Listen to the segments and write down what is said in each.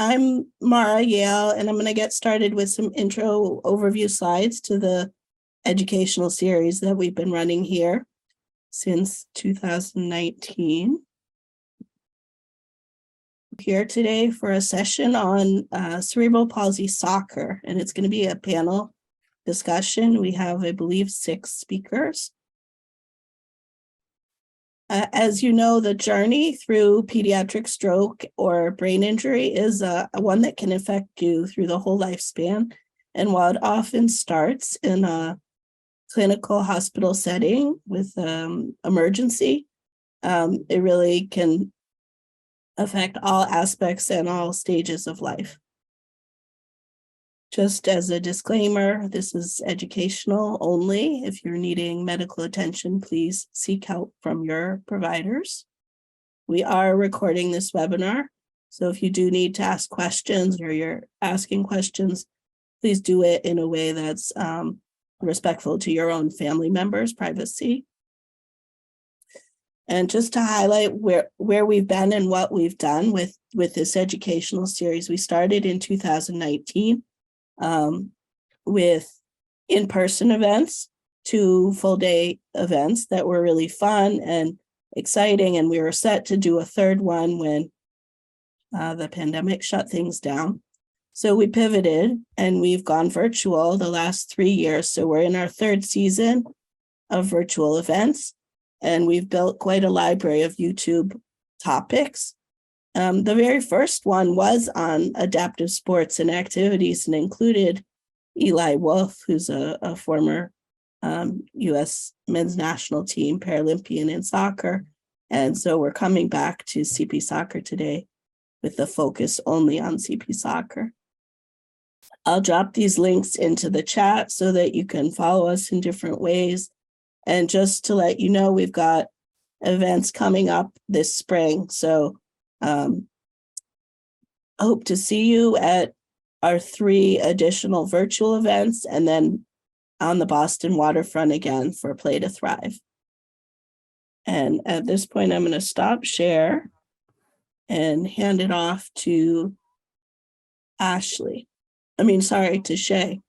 I'm Mara Yale, and I'm going to get started with some intro overview slides to the educational series that we've been running here since 2019. Here today for a session on cerebral palsy soccer, and it's going to be a panel discussion. We have, I believe, 6 speakers. As you know, the journey through pediatric stroke or brain injury is one that can affect you through the whole lifespan. And while it often starts in a clinical hospital setting with emergency, it really can affect all aspects and all stages of life. Just as a disclaimer, this is educational only. If you're needing medical attention, please seek help from your providers. We are recording this webinar, so if you do need to ask questions or you're asking questions, please do it in a way that's respectful to your own family members' privacy. And just to highlight where we've been and what we've done with this educational series, we started in 2019. With in-person events, 2 full-day events that were really fun and exciting, and we were set to do a 3rd one when the pandemic shut things down. So we pivoted and we've gone virtual the last 3 years. So we're in our 3rd season of virtual events, and we've built quite a library of YouTube topics. The very first one was on adaptive sports and activities and included Eli Wolf, who's a former U.S. men's national team Paralympian in soccer. And so we're coming back to CP soccer today with the focus only on CP soccer. I'll drop these links into the chat so that you can follow us in different ways. And just to let you know, we've got events coming up this spring. So I hope to see you at our 3 additional virtual events and then on the Boston waterfront again for Play to Thrive. And at this point, I'm going to stop share and hand it off to to Shea.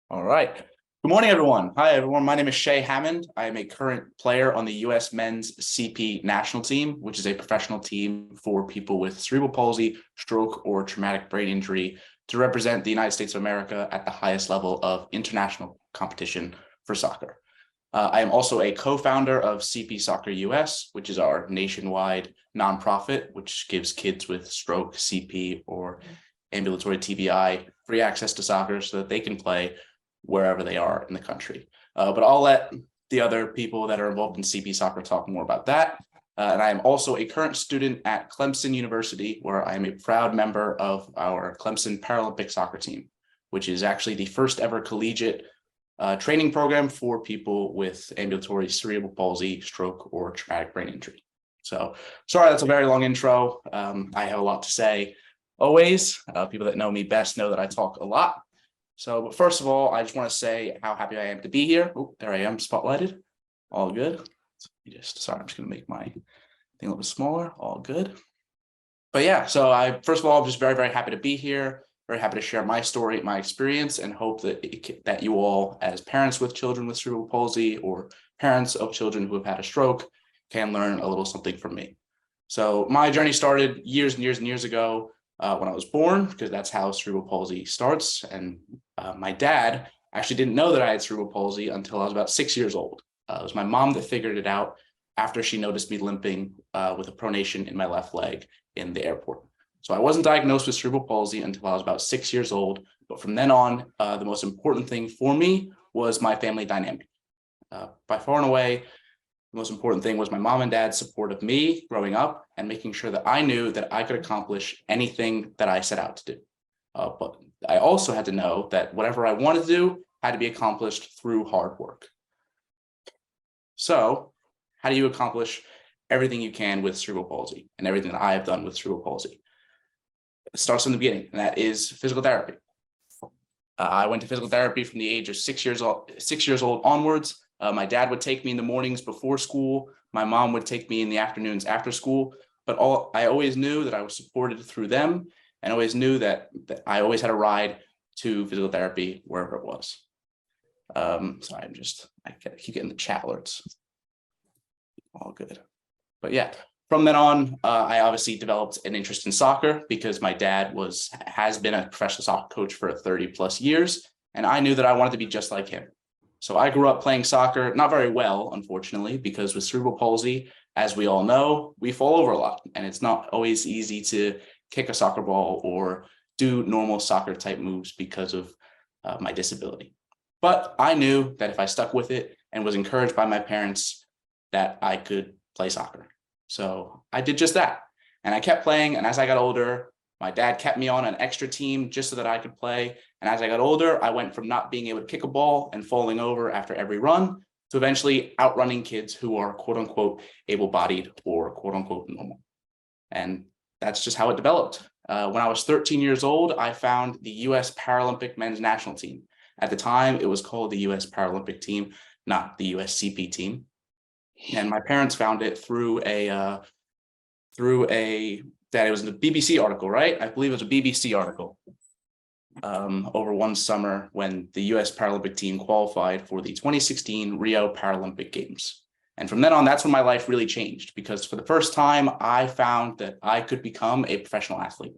All right. Good morning, everyone. Hi, everyone. My name is Shea Hammond. I am a current player on the U.S. men's CP national team, which is a professional team for people with cerebral palsy, stroke, or traumatic brain injury to represent the United States of America at the highest level of international competition for soccer. I am also a co-founder of CP Soccer US, which is our nationwide nonprofit, which gives kids with stroke, CP, or ambulatory TBI free access to soccer so that they can play wherever they are in the country. But I'll let the other people that are involved in CP soccer talk more about that. And I am also a current student at Clemson University, where I am a proud member of our Clemson Paralympic soccer team, which is actually the first ever collegiate training program for people with ambulatory cerebral palsy, stroke, or traumatic brain injury. So sorry, that's a very long intro. I have a lot to say always. People that know me best know that I talk a lot. So, but first of all, I just want to say how happy I am to be here. Oh, there I am, spotlighted. All good. I'm just going to make my thing a little bit smaller. All good. But yeah, so first of all, I'm just very, very happy to be here. Very happy to share my story, my experience, and hope that you all, as parents with children with cerebral palsy or parents of children who have had a stroke, can learn a little something from me. So my journey started years and years and years ago when I was born, because that's how cerebral palsy starts. And my dad actually didn't know that I had cerebral palsy until I was about 6 years old. It was my mom that figured it out after she noticed me limping with a pronation in my left leg in the airport. So I wasn't diagnosed with cerebral palsy until I was about 6 years old. But from then on, the most important thing for me was my family dynamic. By far and away, the most important thing was my mom and dad's support of me growing up and making sure that I knew that I could accomplish anything that I set out to do. But I also had to know that whatever I wanted to do had to be accomplished through hard work. So how do you accomplish everything you can with cerebral palsy and everything that I have done with cerebral palsy? It starts from the beginning, and that is physical therapy. I went to physical therapy from the age of 6 years old onwards. My dad would take me in the mornings before school. My mom would take me in the afternoons after school. but I always knew that I was supported through them, and always knew that I always had a ride to physical therapy wherever it was. Sorry, I keep getting the chat alerts. All good. But yeah, from then on, I obviously developed an interest in soccer because my dad has been a professional soccer coach for 30 plus years, and I knew that I wanted to be just like him. So I grew up playing soccer, not very well, unfortunately, because with cerebral palsy, as we all know, we fall over a lot, and it's not always easy to kick a soccer ball or do normal soccer type moves because of my disability. But I knew that if I stuck with it and was encouraged by my parents, that I could play soccer. So I did just that. And I kept playing. And as I got older, my dad kept me on an extra team just so that I could play. And as I got older, I went from not being able to kick a ball and falling over after every run to eventually outrunning kids who are quote unquote able-bodied or quote unquote normal. And that's just how it developed. When I was 13 years old, I found the US Paralympic men's national team. At the time, it was called the US Paralympic team, not the US CP team. And my parents found it through a that it was a BBC article, right? I believe it was a BBC article over one summer when the US Paralympic team qualified for the 2016 Rio Paralympic Games. And from then on, that's when my life really changed, because for the first time, I found that I could become a professional athlete.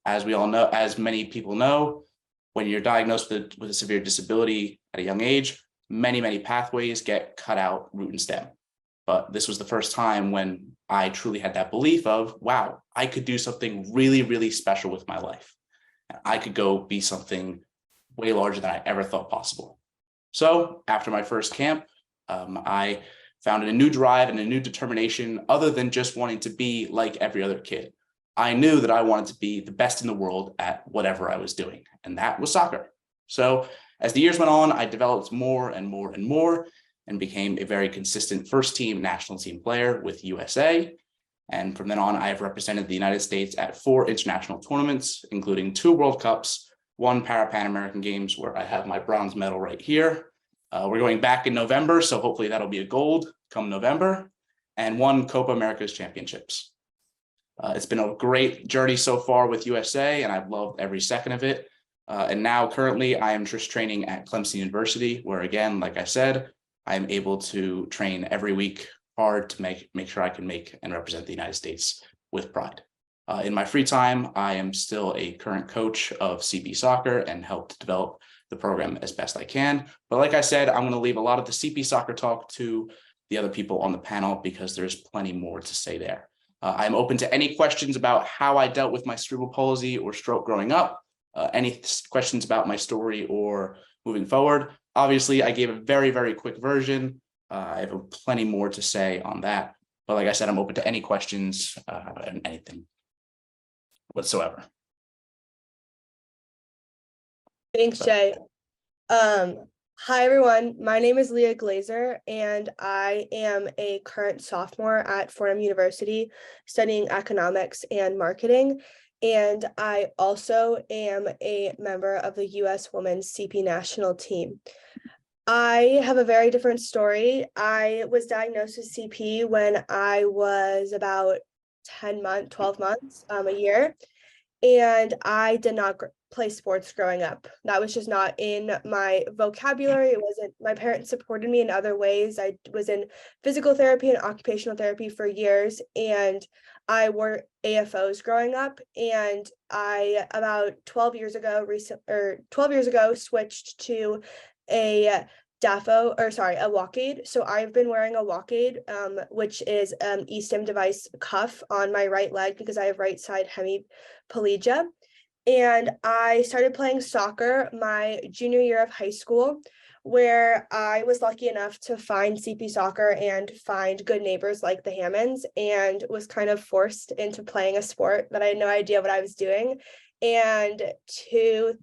As we all know, as many people know, when you're diagnosed with a severe disability at a young age, many pathways get cut out root and stem. But this was the first time when I truly had that belief of, wow, I could do something really special with my life. I could go be something way larger than I ever thought possible. So after my first camp, I found a new drive and a new determination other than just wanting to be like every other kid. I knew that I wanted to be the best in the world at whatever I was doing, and that was soccer. So as the years went on, I developed more and more and became a very consistent first team national team player with USA. And from then on, I have represented the United States at 4 international tournaments, including 2 World Cups, 1 Pan American Games, where I have my bronze medal right here. We're going back in November, so hopefully that'll be a gold come November, and 1 Copa Americas Championships. It's been a great journey so far with USA, and I've loved every second of it. And now currently I am just training at Clemson University, where again, like I said, I am able to train every week hard to make sure I can make and represent the United States with pride. In my free time, I am still a current coach of CP soccer and help to develop the program as best I can. But like I said, I'm going to leave a lot of the CP soccer talk to the other people on the panel because there's plenty more to say there. I'm open to any questions about how I dealt with my cerebral palsy or stroke growing up, any questions about my story or moving forward. Obviously, I gave a very quick version. I have plenty more to say on that. But like I said, I'm open to any questions and anything whatsoever. Thanks, Jay. Hi, everyone. My name is Leah Glaser, and I am a current sophomore at Fordham University studying economics and marketing. And I also am a member of the U.S. Women's CP national team. I have a very different story. I was diagnosed with CP when I was about 12 months, a year. And I did not play sports growing up. That was just not in my vocabulary. It wasn't, my parents supported me in other ways. I was in physical therapy and occupational therapy for years, and I wore AFOs growing up. And I, about 12 years ago, switched to a a walk aid. So I've been wearing a walk aid, which is e-stim device cuff on my right leg because I have right side hemiplegia. And I started playing soccer my junior year of high school, where I was lucky enough to find CP soccer and find good neighbors like the Hammonds, and was kind of forced into playing a sport that I had no idea what I was doing. And two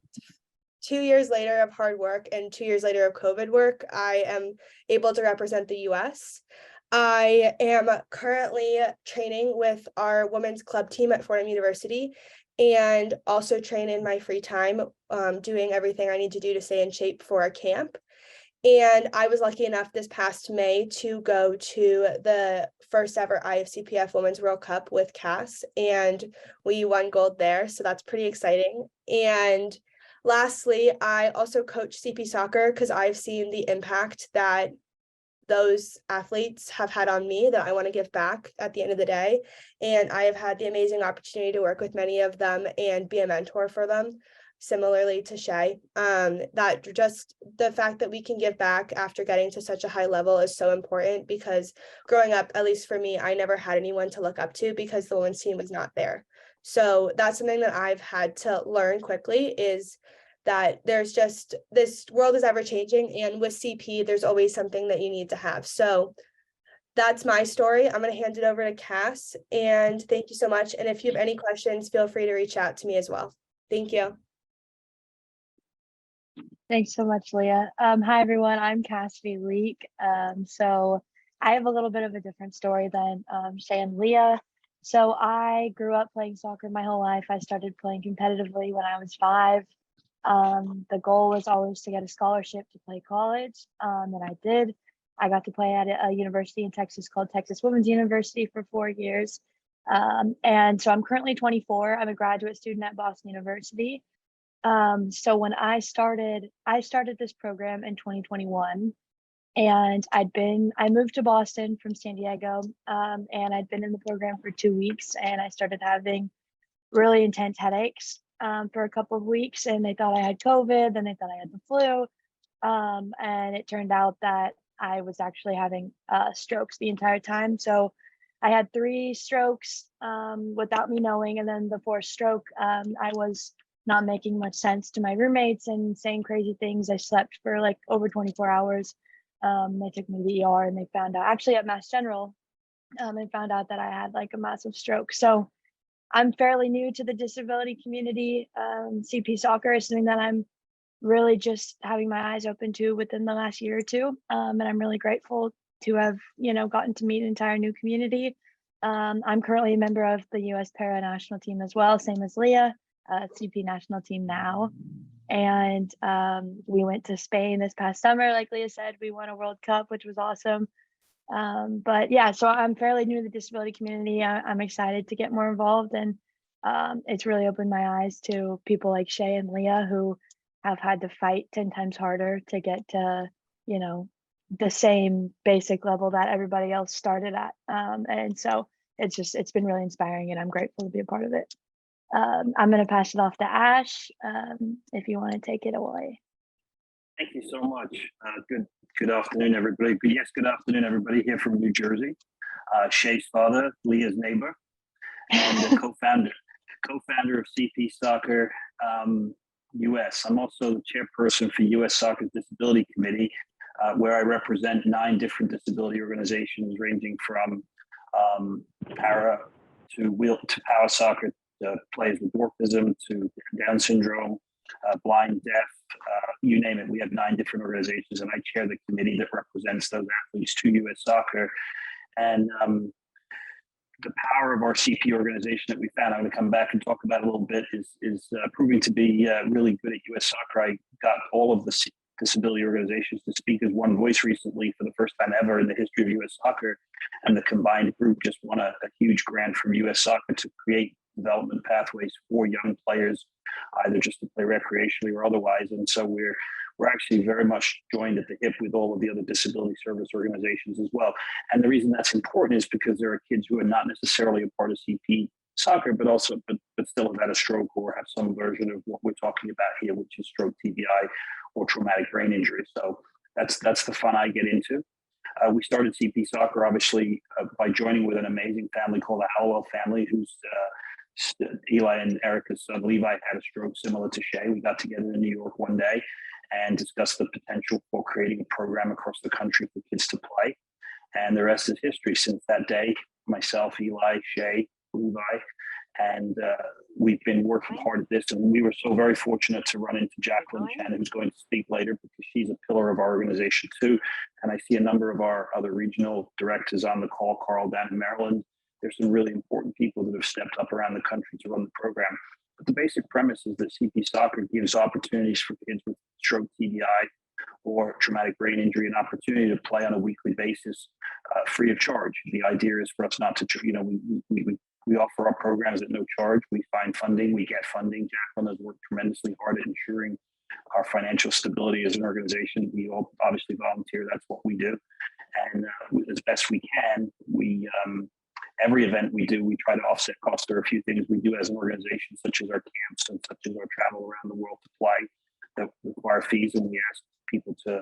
years later of hard work and 2 years later of COVID work, I am able to represent the US. I am currently training with our women's club team at Fordham University, and also train in my free time, doing everything I need to do to stay in shape for a camp. And I was lucky enough this past May to go to the first ever IFCPF Women's World Cup with Cass, and we won gold there. So that's pretty exciting. And lastly, I also coach CP soccer because I've seen the impact that those athletes have had on me that I want to give back at the end of the day. And I have had the amazing opportunity to work with many of them and be a mentor for them, similarly to Shea. That just the fact that we can give back after getting to such a high level is so important, because growing up, at least for me, I never had anyone to look up to because the women's team was not there. So that's something that I've had to learn quickly, is that there's just, this world is ever changing, and with CP there's always something that you need to have. So that's my story. I'm going to hand it over to Cass, and thank you so much. And if you have any questions, feel free to reach out to me as well. Thank you. Thanks so much, Leah. Hi, everyone. I'm Cassidy Leake. So I have a little bit of a different story than Shea and Leah. So I grew up playing soccer my whole life. I started playing competitively when I was 5. The goal was always to get a scholarship to play college, and I did. I got to play at a university in Texas called Texas Women's University for 4 years. And so I'm currently 24. I'm a graduate student at Boston University. So when I started this program in 2021, and I moved to Boston from San Diego, and I'd been in the program for 2 weeks, and I started having really intense headaches for a couple of weeks, and they thought I had COVID, then they thought I had the flu. And it turned out that I was actually having strokes the entire time. So I had 3 strokes without me knowing. And then the 4th stroke, I was not making much sense to my roommates and saying crazy things. I slept for like over 24 hours. They took me to the ER, and they found out, actually at Mass General, and found out that I had like a massive stroke. So I'm fairly new to the disability community. CP soccer is something that I'm really just having my eyes open to within the last year or 2. And I'm really grateful to have, gotten to meet an entire new community. I'm currently a member of the US Para National Team as well, same as Leah, CP national team now. And we went to Spain this past summer. Like Leah said, we won a World Cup, which was awesome. But yeah, so I'm fairly new to the disability community. I'm excited to get more involved, and it's really opened my eyes to people like Shea and Leah, who have had to fight 10 times harder to get to, the same basic level that everybody else started at. And so it's been really inspiring, and I'm grateful to be a part of it. I'm going to pass it off to Ash, if you want to take it away. Thank you so much. Good afternoon, everybody. Yes, good afternoon, everybody here from New Jersey. Shea's father, Leah's neighbor, and the co-founder of CP Soccer US. I'm also the chairperson for US Soccer's Disability Committee, where I represent 9 different disability organizations, ranging from para to power soccer, players with dwarfism to Down syndrome, blind, deaf, you name it. We have 9 different organizations, and I chair the committee that represents those athletes to US Soccer. And the power of our CP organization that we found, I'm going to come back and talk about a little bit, is proving to be really good at US Soccer. I got all of the disability organizations to speak as one voice recently for the first time ever in the history of US Soccer, and the combined group just won a huge grant from US Soccer to create development pathways for young players, either just to play recreationally or otherwise. And so we're actually very much joined at the hip with all of the other disability service organizations as well. And the reason that's important is because there are kids who are not necessarily a part of CP soccer, but still have had a stroke or have some version of what we're talking about here, which is stroke, TBI, or traumatic brain injury. So that's the fun I get into. We started CP Soccer, obviously, by joining with an amazing family called the Hallowell family, who's Eli and Erica's son Levi had a stroke similar to Shea. We got together in New York one day and discussed the potential for creating a program across the country for kids to play. And the rest is history. Since that day, myself, Eli, Shea, Levi, and we've been working hard at this. And we were so very fortunate to run into Jacqueline Chen, who's going to speak later, because she's a pillar of our organization too. And I see a number of our other regional directors on the call, Carl down in Maryland. There's some really important people that have stepped up around the country to run the program. But the basic premise is that CP Soccer gives opportunities for kids with stroke, TBI, or traumatic brain injury an opportunity to play on a weekly basis, free of charge. The idea is for us not to, we offer our programs at no charge. We find funding, we get funding. Jacqueline has worked tremendously hard at ensuring our financial stability as an organization. We all obviously volunteer, that's what we do. And as best we can, every event we do, we try to offset costs. There are a few things we do as an organization, such as our camps and such as our travel around the world to play that require fees, and we ask people to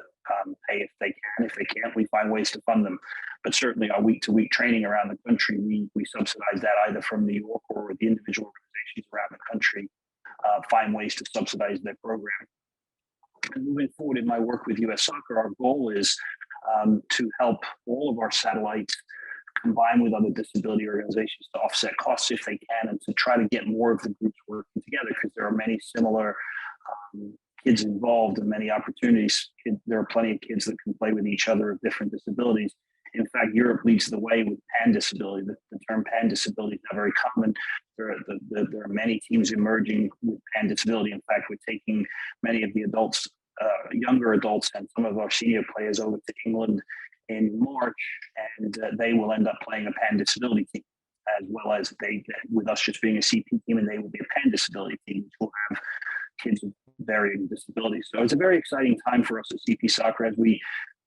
pay if they can. If they can't, we find ways to fund them. But certainly our week-to-week training around the country, we subsidize that either from New York or the individual organizations around the country find ways to subsidize their program. And moving forward in my work with U.S. Soccer, our goal is to help all of our satellites combine with other disability organizations to offset costs if they can, and to try to get more of the groups working together, because there are many similar kids involved and many opportunities. There are plenty of kids that can play with each other of different disabilities. In fact, Europe leads the way with pan disability. The term pan disability is not very common. There are many teams emerging with pan disability. In fact, we're taking many of the adults, younger adults, and some of our senior players over to England in March, and they will end up playing a pan disability team, as well as with us just being a CP team, and they will be a pan disability team, which will have kids with varying disabilities. So it's a very exciting time for us at CP Soccer as we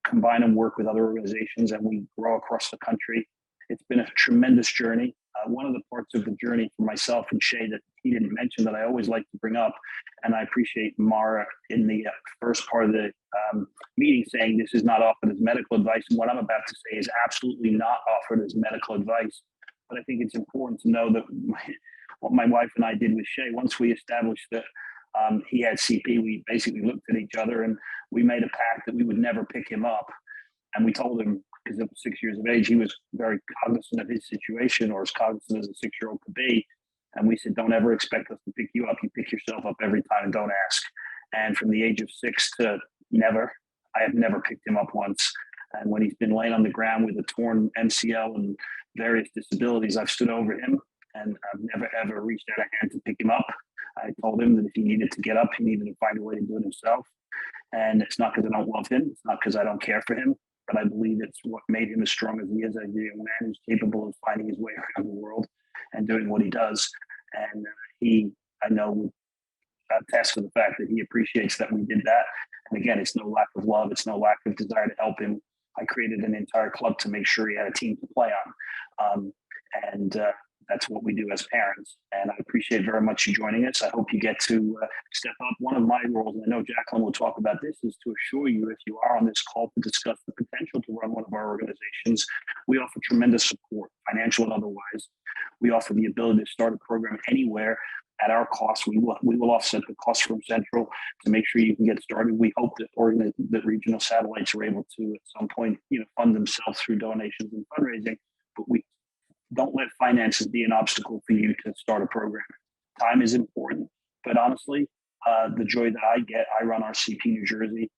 combine and work with other organizations and we grow across the country. It's been a tremendous journey. One of the parts of the journey for myself and Shea that he didn't mention that I always like to bring up, and I appreciate Mara in the first part of the meeting saying this is not offered as medical advice, and what I'm about to say is absolutely not offered as medical advice. But I think it's important to know that what my wife and I did with Shea, once we established that he had CP, we basically looked at each other and we made a pact that we would never pick him up. And we told him, because at 6 years of age, he was very cognizant of his situation, or as cognizant as a 6-year-old could be. And we said, don't ever expect us to pick you up. You pick yourself up every time and don't ask. And from the age of 6 to never, I have never picked him up once. And when he's been laying on the ground with a torn MCL and various disabilities, I've stood over him and I've never, ever reached out a hand to pick him up. I told him that if he needed to get up, he needed to find a way to do it himself. And it's not because I don't love him. It's not because I don't care for him, but I believe it's what made him as strong as he is as a young man who's capable of finding his way around the world and doing what he does. And I know, would attest to the fact that he appreciates that we did that. And again, it's no lack of love. It's no lack of desire to help him. I created an entire club to make sure he had a team to play on. That's what we do as parents. And I appreciate very much you joining us. I hope you get to step up. One of my roles, and I know Jacqueline will talk about this, is to assure you, if you are on this call to discuss the potential to run one of our organizations, we offer tremendous support, financial and otherwise. We offer the ability to start a program anywhere at our cost. We will offset the cost from Central to make sure you can get started. We hope that regional satellites are able to, at some point, fund themselves through donations and fundraising. But we don't let finances be an obstacle for you to start a program. Time is important, but honestly, the joy that I get, I run our CP New Jersey.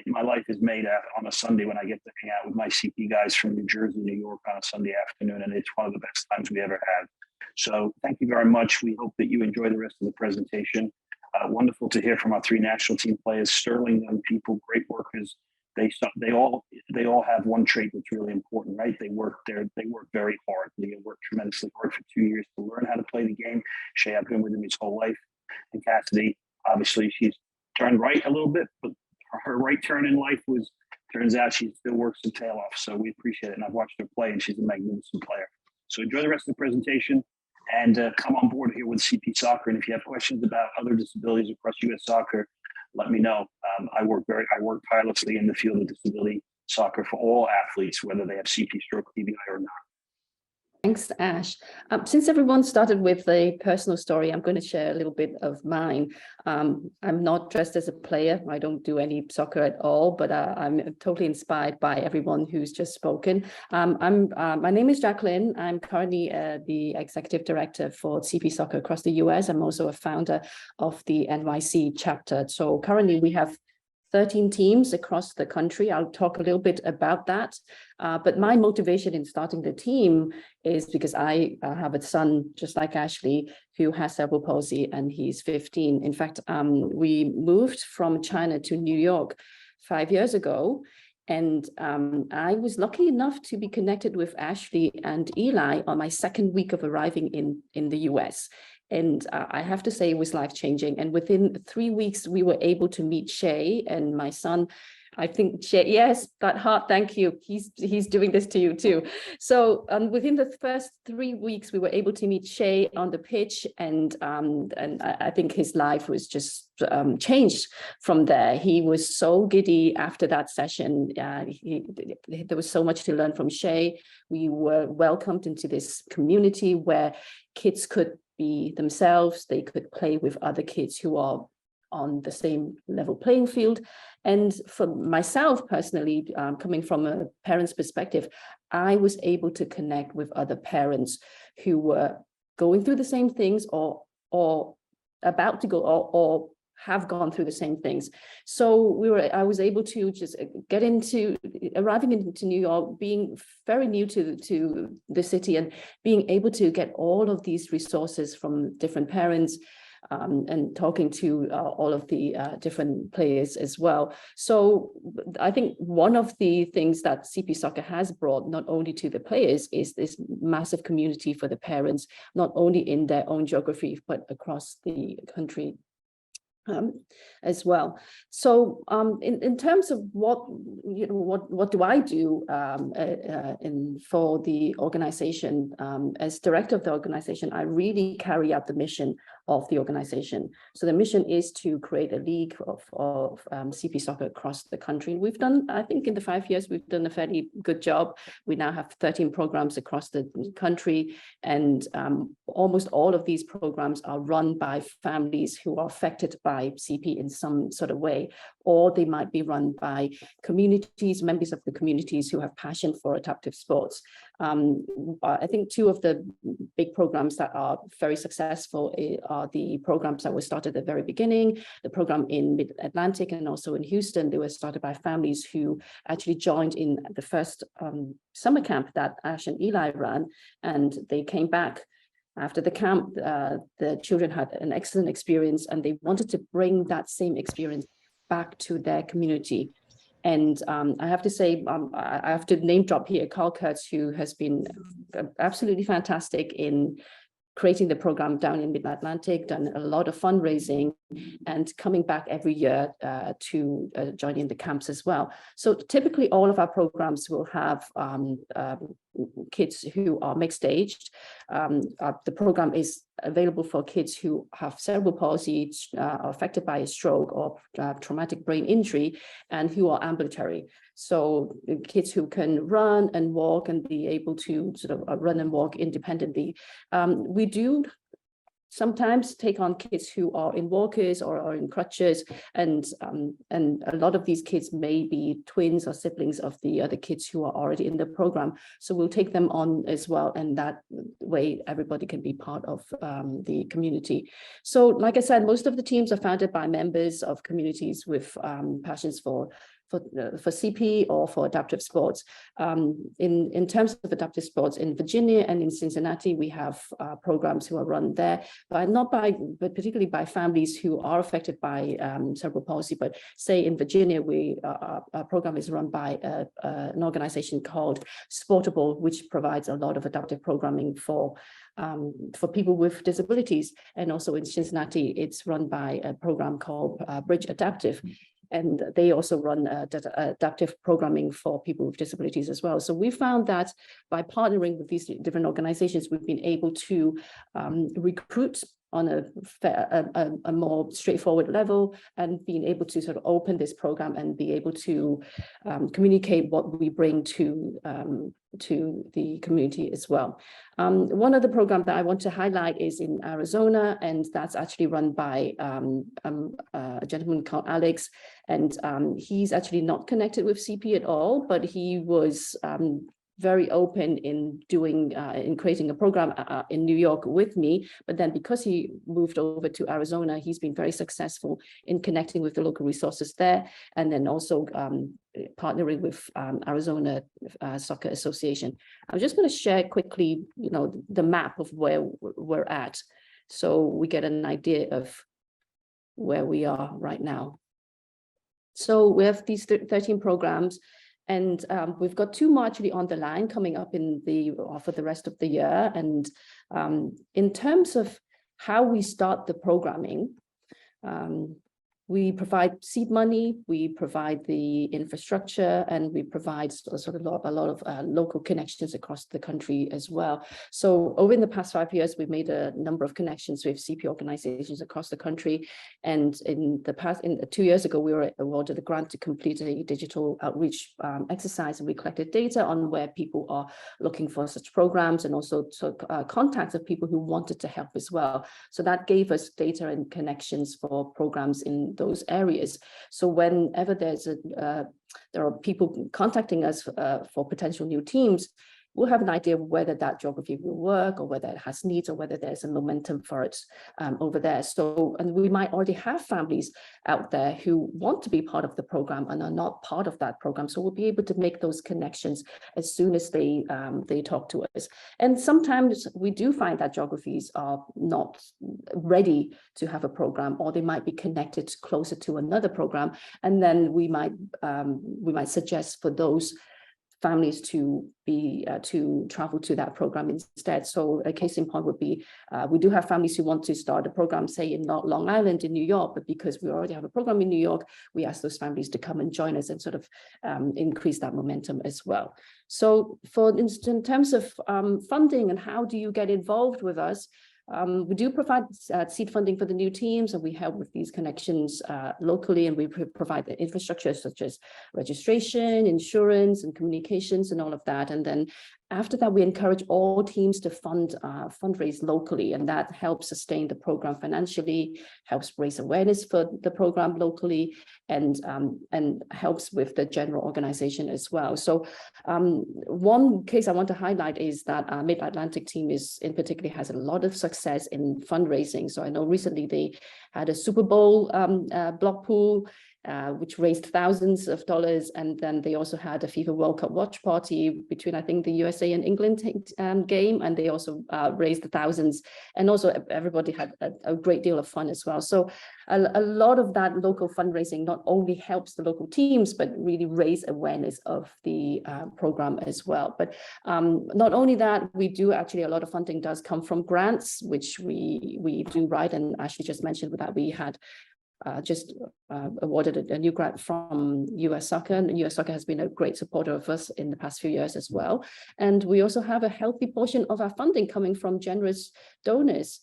My life is made on a Sunday when I get to hang out with my CP guys from New Jersey, New York on a Sunday afternoon, and it's one of the best times we ever had. So thank you very much. We hope that you enjoy the rest of the presentation. Wonderful to hear from our 3 national team players, sterling young people, great workers. They all have one trait that's really important, right? They work very hard. Leah worked tremendously hard for 2 years to learn how to play the game. Shea, I've been with him his whole life. And Cassidy, obviously, she's turned right a little bit, but her right turn in life turns out she still works her tail off. So we appreciate it. And I've watched her play, and she's a magnificent player. So enjoy the rest of the presentation and come on board here with CP Soccer. And if you have questions about other disabilities across U.S. Soccer, let me know. I work tirelessly in the field of disability soccer for all athletes, whether they have CP, stroke, TBI or not. Thanks, Ash. Since everyone started with a personal story, I'm going to share a little bit of mine. I'm not dressed as a player. I don't do any soccer at all, but I'm totally inspired by everyone who's just spoken. My name is Jacqueline. I'm currently the executive director for CP Soccer across the US. I'm also a founder of the NYC chapter. So currently we have 13 teams across the country. I'll talk a little bit about that. But my motivation in starting the team is because I have a son, just like Ashley, who has cerebral palsy, and he's 15. In fact, we moved from China to New York 5 years ago. And I was lucky enough to be connected with Ashley and Eli on my second week of arriving in the US. And I have to say it was life-changing. And within 3 weeks, we were able to meet Shea and my son. I think Shea, yes, that heart, thank you. He's doing this to you too. So within the first 3 weeks, we were able to meet Shea on the pitch, and I think his life was just changed from there. He was so giddy after that session. There was so much to learn from Shea. We were welcomed into this community where kids could be themselves. They could play with other kids who are on the same level playing field. And for myself personally, coming from a parent's perspective, I was able to connect with other parents who were going through the same things or about to go or have gone through the same things. So I was able to just get into arriving into New York, being very new to the city, and being able to get all of these resources from different parents, and talking to all of the different players as well. So I think one of the things that CP Soccer has brought not only to the players is this massive community for the parents, not only in their own geography, but across the country as well. So in terms of what do I do for the organization, as director of the organization, I really carry out the mission of the organization. So the mission is to create a league of CP soccer across the country. We've done, I think in the 5 years, we've done a fairly good job. We now have 13 programs across the country, and almost all of these programs are run by families who are affected by CP in some sort of way, or they might be run by communities, members of the communities who have passion for adaptive sports. I think two of the big programs that are very successful are the programs that were started at the very beginning, the program in Mid-Atlantic and also in Houston. They were started by families who actually joined in the first summer camp that Ash and Eli ran, and they came back after the camp. The children had an excellent experience, and they wanted to bring that same experience back to their community. And I have to say, I have to name drop here Carl Kurtz, who has been absolutely fantastic in creating the program down in Mid-Atlantic, done a lot of fundraising, and coming back every year to join in the camps as well. So typically all of our programs will have kids who are mixed aged. The program is available for kids who have cerebral palsy, are affected by a stroke or traumatic brain injury, and who are ambulatory. So kids who can run and walk and be able to sort of run and walk independently. We do sometimes take on kids who are in walkers or are in crutches, and a lot of these kids may be twins or siblings of the other kids who are already in the program. So we'll take them on as well, and that way everybody can be part of the community. So like I said, most of the teams are founded by members of communities with passions for CP or for adaptive sports. In terms of adaptive sports in Virginia and in Cincinnati, we have programs who are run there, but particularly by families who are affected by cerebral palsy. But say in Virginia, our program is run by an organization called Sportable, which provides a lot of adaptive programming for people with disabilities. And also in Cincinnati, it's run by a program called Bridge Adaptive. And they also run adaptive programming for people with disabilities as well. So we found that by partnering with these different organizations, we've been able to recruit on a more straightforward level, and being able to sort of open this program and be able to communicate what we bring to the community as well. One of the programs that I want to highlight is in Arizona, and that's actually run by a gentleman called Alex, and he's actually not connected with CP at all, but he was very open in creating a program in New York with me. But then because he moved over to Arizona, he's been very successful in connecting with the local resources there, and then also partnering with Arizona Soccer Association. I'm just going to share quickly, the map of where we're at, so we get an idea of where we are right now. So we have these 13 programs, and we've got 2 more actually on the line coming up for the rest of the year. And in terms of how we start the programming, we provide seed money, we provide the infrastructure, and we provide a lot of local connections across the country as well. So over in the past 5 years, we've made a number of connections with CP organizations across the country. And in 2 years ago, we were awarded a grant to complete a digital outreach exercise, and we collected data on where people are looking for such programs, and also took contacts of people who wanted to help as well. So that gave us data and connections for programs in those areas. So whenever there are people contacting us for potential new teams, we'll have an idea of whether that geography will work, or whether it has needs, or whether there's a momentum for it over there. So, and we might already have families out there who want to be part of the program and are not part of that program. So we'll be able to make those connections as soon as they talk to us. And sometimes we do find that geographies are not ready to have a program, or they might be connected closer to another program. And then we might suggest for those families to travel to that program instead. So a case in point would be, we do have families who want to start a program, say in Long Island in New York, but because we already have a program in New York, we ask those families to come and join us and sort of increase that momentum as well. So for instance, in terms of funding and how do you get involved with us, we do provide seed funding for the new teams, and we help with these connections locally, and we provide the infrastructure such as registration, insurance, and communications, and all of that. And then after that, we encourage all teams to fundraise locally, and that helps sustain the program financially, helps raise awareness for the program locally, and helps with the general organization as well. So one case I want to highlight is that our Mid-Atlantic team in particular has a lot of success in fundraising. So I know recently they had a Super Bowl block pool, which raised thousands of dollars. And then they also had a FIFA World Cup watch party between, I think, the USA and England game. And they also raised the thousands. And also everybody had a great deal of fun as well. So a lot of that local fundraising not only helps the local teams, but really raise awareness of the program as well. But not only that, we do actually, a lot of funding does come from grants, which we do write. And Ashley just mentioned that we had just awarded a new grant from US Soccer, and US Soccer has been a great supporter of us in the past few years as well. And we also have a healthy portion of our funding coming from generous donors.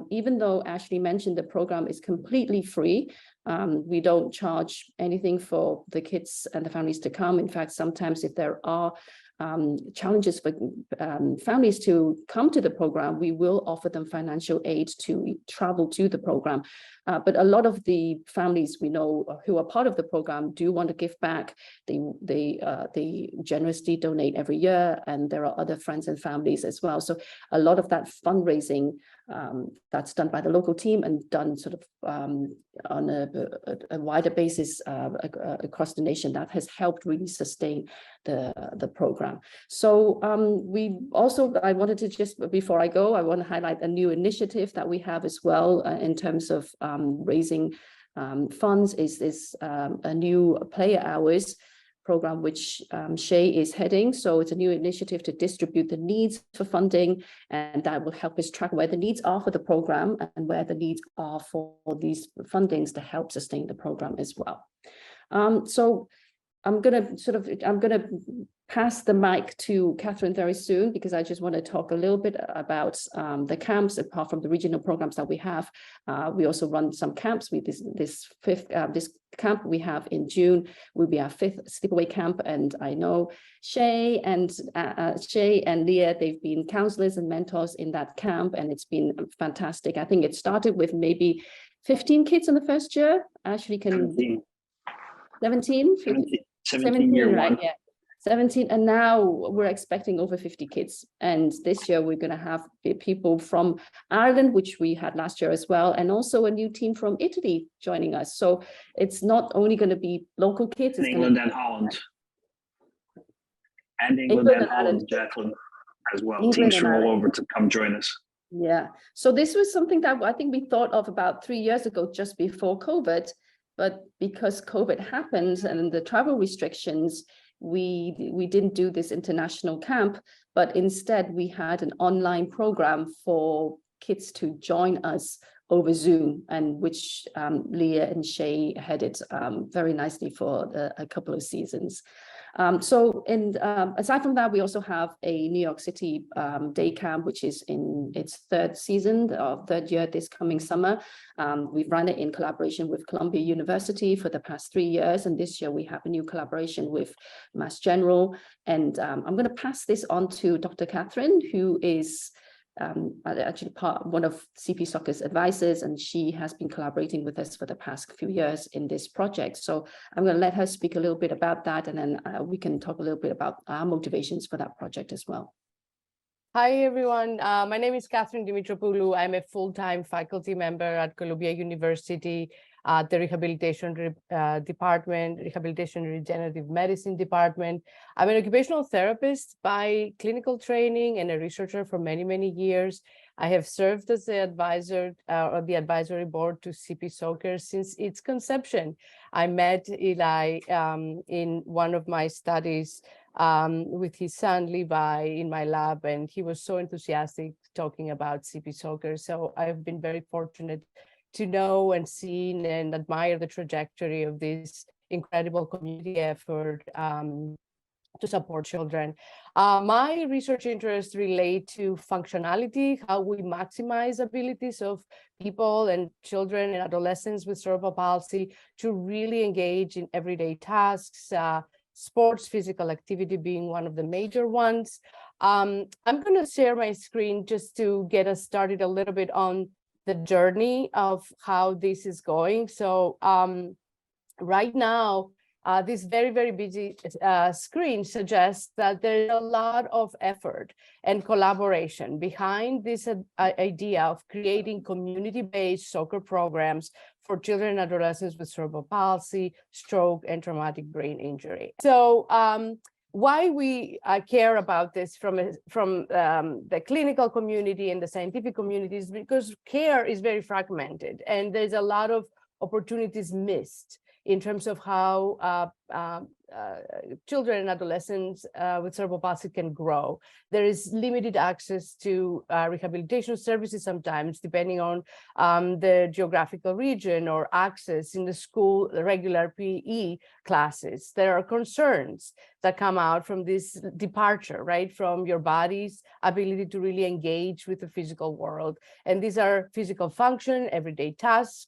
Even though Ashley mentioned the program is completely free, we don't charge anything for the kids and the families to come. In fact, sometimes if there are challenges for families to come to the program, we will offer them financial aid to travel to the program. But a lot of the families we know who are part of the program do want to give back. They generously donate every year, and there are other friends and families as well. So a lot of that fundraising that's done by the local team and done sort of on a wider basis across the nation, that has helped really sustain the program. So we also, I wanted to just, before I go, I want to highlight a new initiative that we have as well in terms of raising funds is a new player hours program, which Shea is heading. So it's a new initiative to distribute the needs for funding, and that will help us track where the needs are for the program and where the needs are for these fundings to help sustain the program as well. So I'm going to pass the mic to Catherine very soon, because I just want to talk a little bit about the camps. Apart from the regional programs that we have, we also run some camps. This camp we have in June will be our 5th sleepaway camp, and I know Shea and Leah, they've been counselors and mentors in that camp, and it's been fantastic. I think it started with maybe 15 kids in the first year. Ashley can 17 year right? One. Yeah. 17, and now we're expecting over 50 kids. And this year we're going to have people from Ireland, which we had last year as well, and also a new team from Italy joining us. So it's not only going to be local kids, it's England and Holland. And England and Holland, Jacqueline, as well. Teams from all over to come join us. Yeah. So this was something that I think we thought of about 3 years ago, just before COVID. but because COVID happened and the travel restrictions, we didn't do this international camp, but instead we had an online program for kids to join us over Zoom, and which Leah and Shea headed very nicely for a couple of seasons. Aside from that, we also have a New York City day camp, which is in its third season, or third year this coming summer. We've run it in collaboration with Columbia University for the past 3 years, and this year we have a new collaboration with Mass General. And I'm going to pass this on to Dr. Catherine, who is actually one of CP Soccer's advisors, and she has been collaborating with us for the past few years in this project. So I'm going to let her speak a little bit about that, and then we can talk a little bit about our motivations for that project as well. Hi, everyone. My name is Catherine Dimitropoulou. I'm a full-time faculty member at Columbia University, the Rehabilitation Department, Rehabilitation and Regenerative Medicine Department. I'm an occupational therapist by clinical training and a researcher for many, many years. I have served as the advisor or the advisory board to CP Soccer since its conception. I met Eli in one of my studies with his son Levi in my lab, and he was so enthusiastic talking about CP Soccer. So I've been very fortunate to know and see and admire the trajectory of this incredible community effort to support children. My research interests relate to functionality, how we maximize abilities of people and children and adolescents with cerebral palsy to really engage in everyday tasks, sports, physical activity being one of the major ones. I'm going to share my screen just to get us started a little bit on the journey of how this is going. So right now, this very, very busy screen suggests that there's a lot of effort and collaboration behind this idea of creating community-based soccer programs for children and adolescents with cerebral palsy, stroke, and traumatic brain injury. So why we care about this from the clinical community and the scientific community is because care is very fragmented, and there's a lot of opportunities missed in terms of how children and adolescents with cerebral palsy can grow. There is limited access to rehabilitation services sometimes, depending on the geographical region, or access in the school, regular PE classes. There are concerns that come out from this departure, right, from your body's ability to really engage with the physical world. And these are physical function, everyday tasks,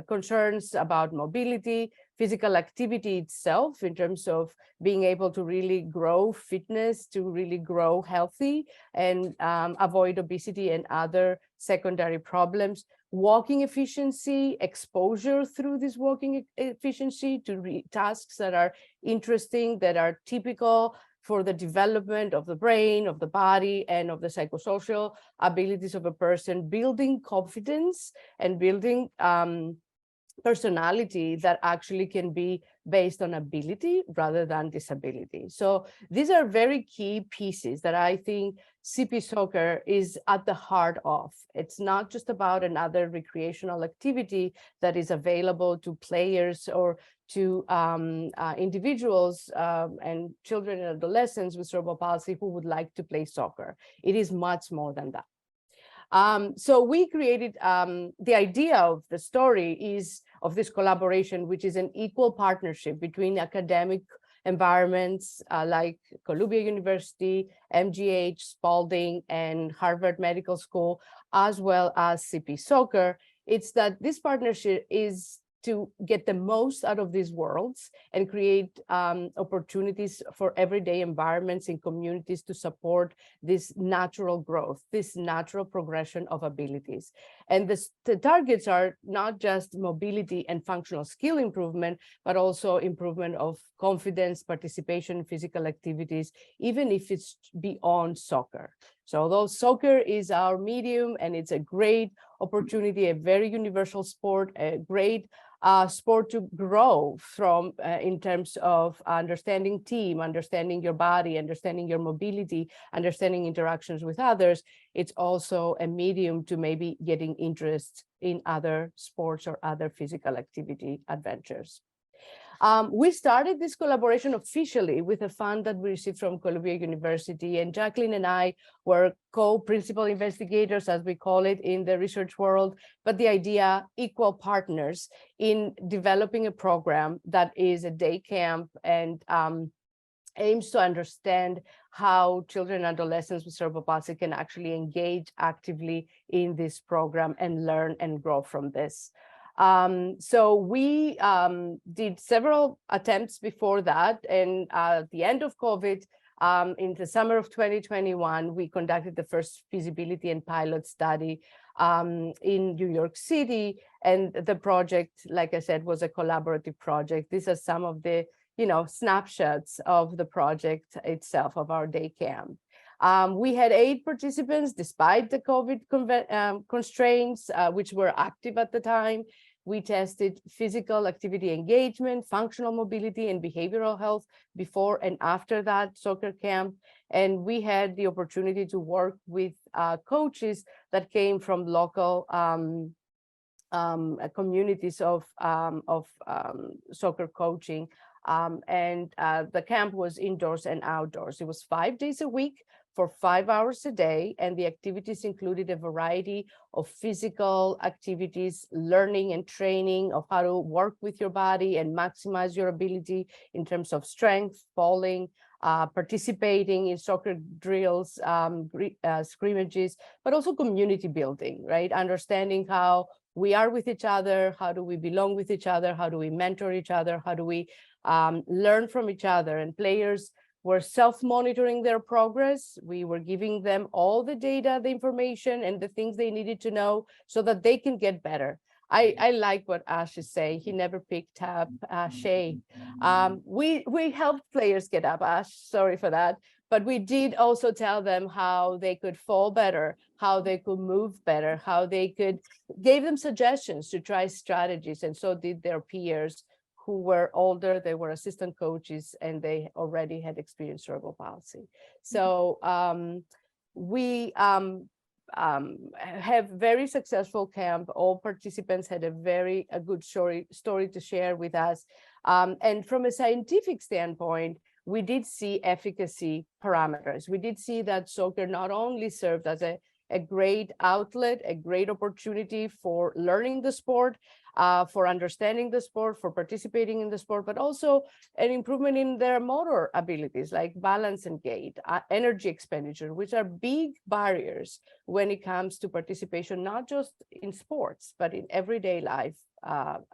concerns about mobility, physical activity itself in terms of being able to really grow fitness, to really grow healthy and avoid obesity and other secondary problems, walking efficiency, exposure through this walking efficiency to tasks that are interesting, that are typical for the development of the brain, of the body, and of the psychosocial abilities of a person, building confidence and building personality that actually can be based on ability rather than disability. So these are very key pieces that I think CP Soccer is at the heart of. It's not just about another recreational activity that is available to players or to individuals and children and adolescents with cerebral palsy who would like to play soccer. It is much more than that. So we created the idea of the story is of this collaboration, which is an equal partnership between academic environments like Columbia University, MGH, Spalding, and Harvard Medical School, as well as CP Soccer. It's that this partnership is to get the most out of these worlds and create opportunities for everyday environments in communities to support this natural growth, this natural progression of abilities. And the targets are not just mobility and functional skill improvement, but also improvement of confidence, participation in physical activities, even if it's beyond soccer. So although soccer is our medium and it's a great opportunity, a very universal sport, a great sport to grow from in terms of understanding team, understanding your body, understanding your mobility, understanding interactions with others, it's also a medium to maybe getting interest in other sports or other physical activity adventures. We started this collaboration officially with a fund that we received from Columbia University, and Jacqueline and I were co-principal investigators, as we call it in the research world, but the idea, equal partners in developing a program that is a day camp and aims to understand how children and adolescents with cerebral palsy can actually engage actively in this program and learn and grow from this. So we did several attempts before that, and at the end of COVID, in the summer of 2021, we conducted the first feasibility and pilot study in New York City, and the project, like I said, was a collaborative project. These are some of the snapshots of the project itself, of our day camp. We had 8 participants, despite the COVID constraints, which were active at the time. We tested physical activity engagement, functional mobility, and behavioral health before and after that soccer camp. And we had the opportunity to work with coaches that came from local communities of soccer coaching. The camp was indoors and outdoors. It was 5 days a week for 5 hours a day, and the activities included a variety of physical activities, learning and training of how to work with your body and maximize your ability in terms of strength, falling, participating in soccer drills, scrimmages, but also community building, right? Understanding how we are with each other, how do we belong with each other, how do we mentor each other, how do we learn from each other. And players were self-monitoring their progress. We were giving them all the data, the information, and the things they needed to know so that they can get better. I like what Ash is saying. He never picked up Shea. We helped players get up, Ash, sorry for that. But we did also tell them how they could fall better, how they could move better, how they could, gave them suggestions to try strategies, and so did their peers who were older. They were assistant coaches and they already had experienced cerebral palsy. So we have very successful camp. All participants had a good story to share with us. And from a scientific standpoint, we did see efficacy parameters. We did see that soccer not only served as a great outlet, a great opportunity for learning the sport, for understanding the sport, for participating in the sport, but also an improvement in their motor abilities like balance and gait, energy expenditure, which are big barriers when it comes to participation, not just in sports, but in everyday life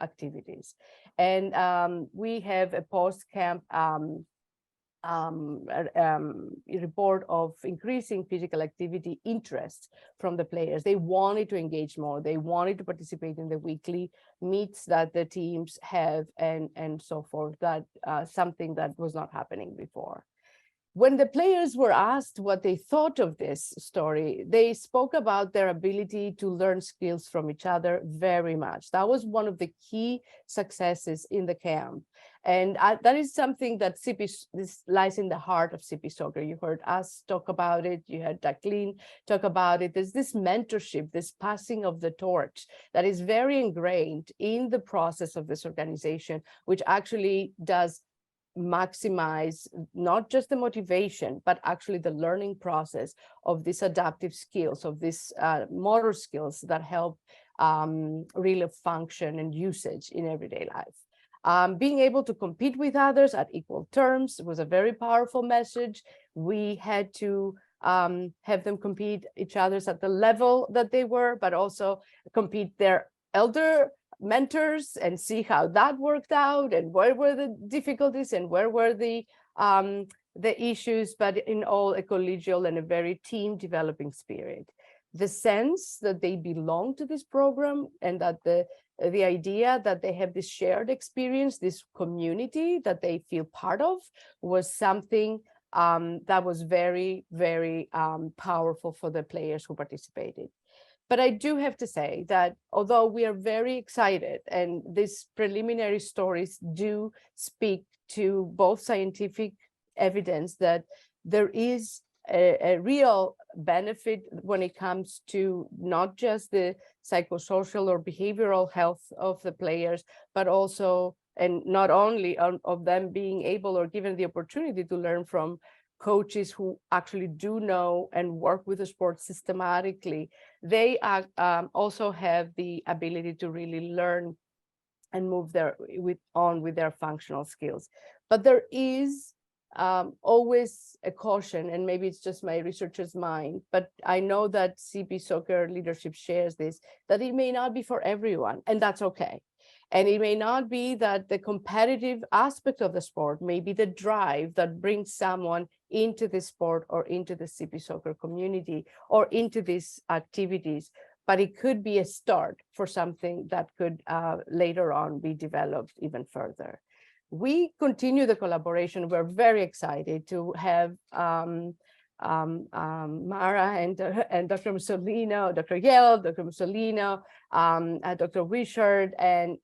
activities. And we have a post-camp report of increasing physical activity interest from the players. They wanted to engage more. They wanted to participate in the weekly meets that the teams have and so forth. That something that was not happening before. When the players were asked what they thought of this story, they spoke about their ability to learn skills from each other very much. That was one of the key successes in the camp. And that is something that this lies in the heart of CP Soccer. You heard us talk about it. You heard Jacqueline talk about it. There's this mentorship, this passing of the torch that is very ingrained in the process of this organization, which actually does maximize not just the motivation, but actually the learning process of these adaptive skills, of these motor skills that help really function and usage in everyday life. Being able to compete with others at equal terms was a very powerful message. We had to have them compete each other's at the level that they were, but also compete their elder mentors and see how that worked out and where were the difficulties and where were the issues, but in all a collegial and a very team developing spirit. The sense that they belong to this program and that the idea that they have this shared experience, this community that they feel part of, was something that was very, very powerful for the players who participated. But I do have to say that although we are very excited and these preliminary stories do speak to both scientific evidence that there is a real benefit when it comes to not just the psychosocial or behavioral health of the players, but also, and not only of them being able or given the opportunity to learn from coaches who actually do know and work with the sport systematically, they also have the ability to really learn and move on with their functional skills. But there is always a caution, and maybe it's just my researcher's mind, but I know that CP Soccer leadership shares this, that it may not be for everyone, and that's okay. And it may not be that the competitive aspect of the sport, may be the drive that brings someone into the sport or into the CP Soccer community or into these activities, but it could be a start for something that could later on be developed even further. We continue the collaboration. We're very excited to have Mara and Dr. Mussolino, Dr. Yale, Dr. Mussolino, Dr. Wishart, and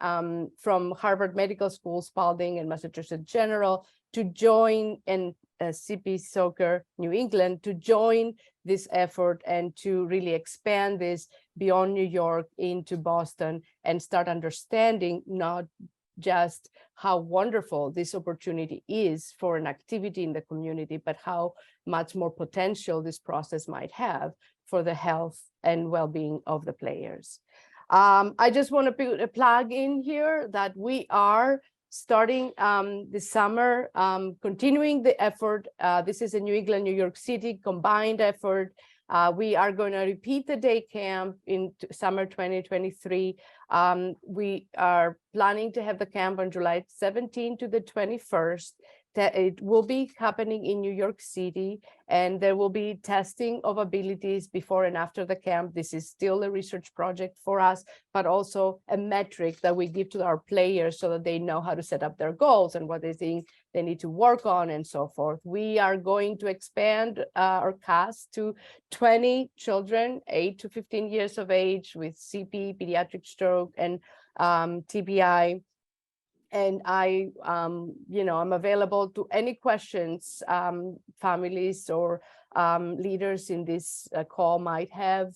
from Harvard Medical School, Spalding, and Massachusetts General to join, and CP Soccer New England to join this effort and to really expand this beyond New York into Boston and start understanding not just how wonderful this opportunity is for an activity in the community, but how much more potential this process might have for the health and well-being of the players. I just want to put a plug in here that we are starting this summer, continuing the effort. This is a New England, New York City combined effort. We are going to repeat the day camp in summer 2023. We are planning to have the camp on July 17 to the 21st. It will be happening in New York City, and there will be testing of abilities before and after the camp. This is still a research project for us, but also a metric that we give to our players so that they know how to set up their goals and what they think they need to work on and so forth. We are going to expand our cast to 20 children, 8 to 15 years of age with CP, pediatric stroke, and TBI. And I'm available to any questions families or leaders in this call might have.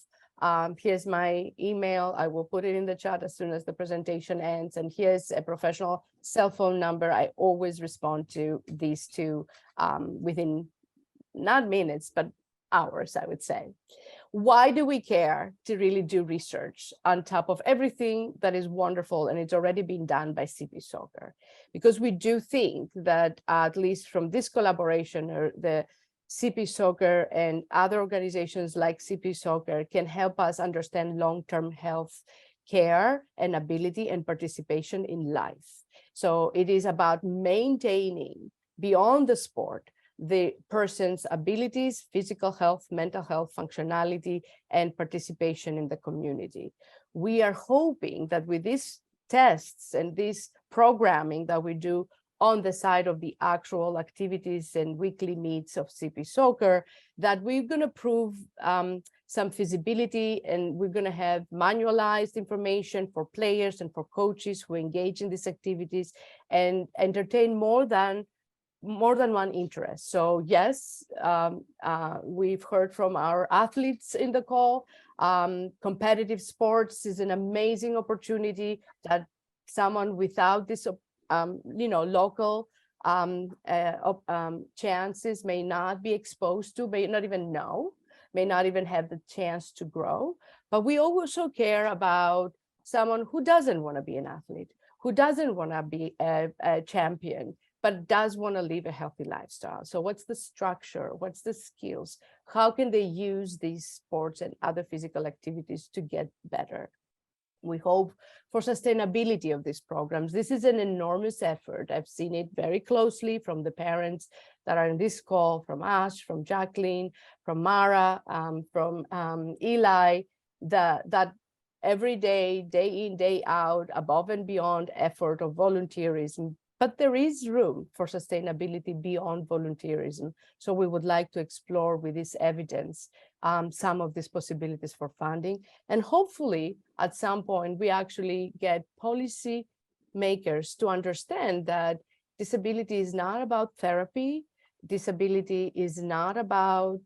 Here's my email. I will put it in the chat as soon as the presentation ends. And here's a professional cell phone number. I always respond to these two within not minutes, but hours, I would say. Why do we care to really do research on top of everything that is wonderful and it's already been done by CP Soccer? Because we do think that at least from this collaboration, or the CP Soccer and other organizations like CP Soccer can help us understand long-term health care and ability and participation in life. So it is about maintaining beyond the sport the person's abilities, physical health, mental health, functionality, and participation in the community. We are hoping that with these tests and this programming that we do on the side of the actual activities and weekly meets of CP Soccer, that we're going to prove some feasibility, and we're going to have manualized information for players and for coaches who engage in these activities and entertain more than one interest. So yes, we've heard from our athletes in the call. Competitive sports is an amazing opportunity that someone without this, local chances may not be exposed to, may not even know, may not even have the chance to grow. But we also care about someone who doesn't want to be an athlete, who doesn't want to be a champion, but does want to live a healthy lifestyle. So what's the structure? What's the skills? How can they use these sports and other physical activities to get better? We hope for sustainability of these programs. This is an enormous effort. I've seen it very closely from the parents that are in this call, from Ash, from Jacqueline, from Mara, from Eli, that every day, day in, day out, above and beyond effort of volunteerism, but there is room for sustainability beyond volunteerism. So we would like to explore with this evidence some of these possibilities for funding. And hopefully at some point we actually get policy makers to understand that disability is not about therapy. Disability is not about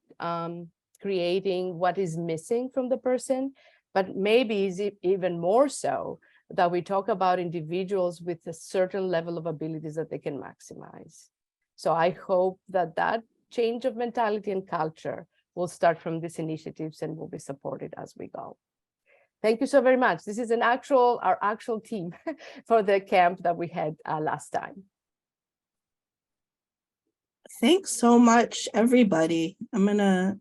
creating what is missing from the person, but maybe is even more so that we talk about individuals with a certain level of abilities that they can maximize. So I hope that that change of mentality and culture will start from these initiatives and will be supported as we go. Thank you so very much. This is our actual team for the camp that we had last time. Thanks so much, everybody. I'm gonna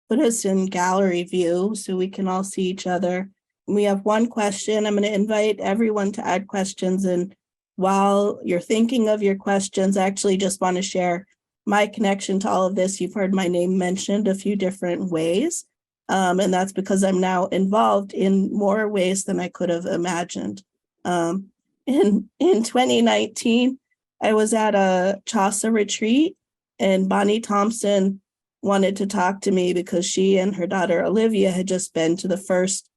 put us in gallery view so we can all see each other. We have one question. I'm gonna invite everyone to add questions. And while you're thinking of your questions, I actually just want to share my connection to all of this. You've heard my name mentioned a few different ways. And that's because I'm now involved in more ways than I could have imagined. In 2019, I was at a CHASA retreat and Bonnie Thompson wanted to talk to me because she and her daughter Olivia had just been to the first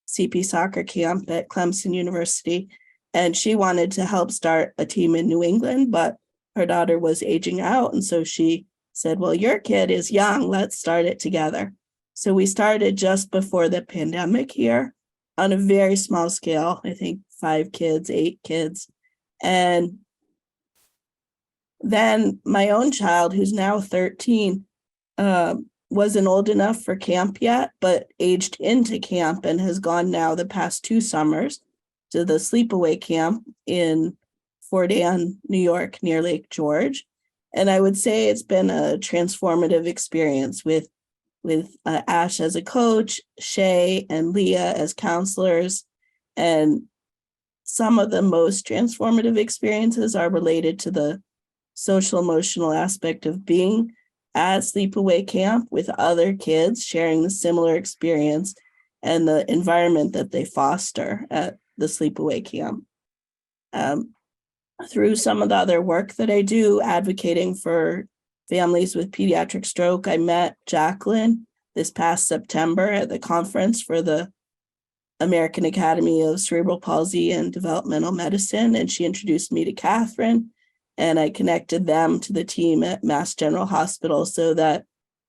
CP soccer camp at Clemson University. And she wanted to help start a team in New England, but her daughter was aging out. And so she said, well, your kid is young, let's start it together. So we started just before the pandemic here on a very small scale, I think 5 kids, 8 kids. And then my own child, who's now 13, wasn't old enough for camp yet, but aged into camp and has gone now the past 2 summers to the sleepaway camp in Fort Anne, New York, near Lake George. And I would say it's been a transformative experience with Ash as a coach, Shea and Leah as counselors. And some of the most transformative experiences are related to the social emotional aspect of being at sleepaway camp with other kids sharing the similar experience and the environment that they foster at the sleepaway camp. Through some of the other work that I do advocating for families with pediatric stroke, I met Jacqueline this past September at the conference for the American Academy of Cerebral Palsy and Developmental Medicine, and she introduced me to Catherine, and I connected them to the team at Mass General Hospital so that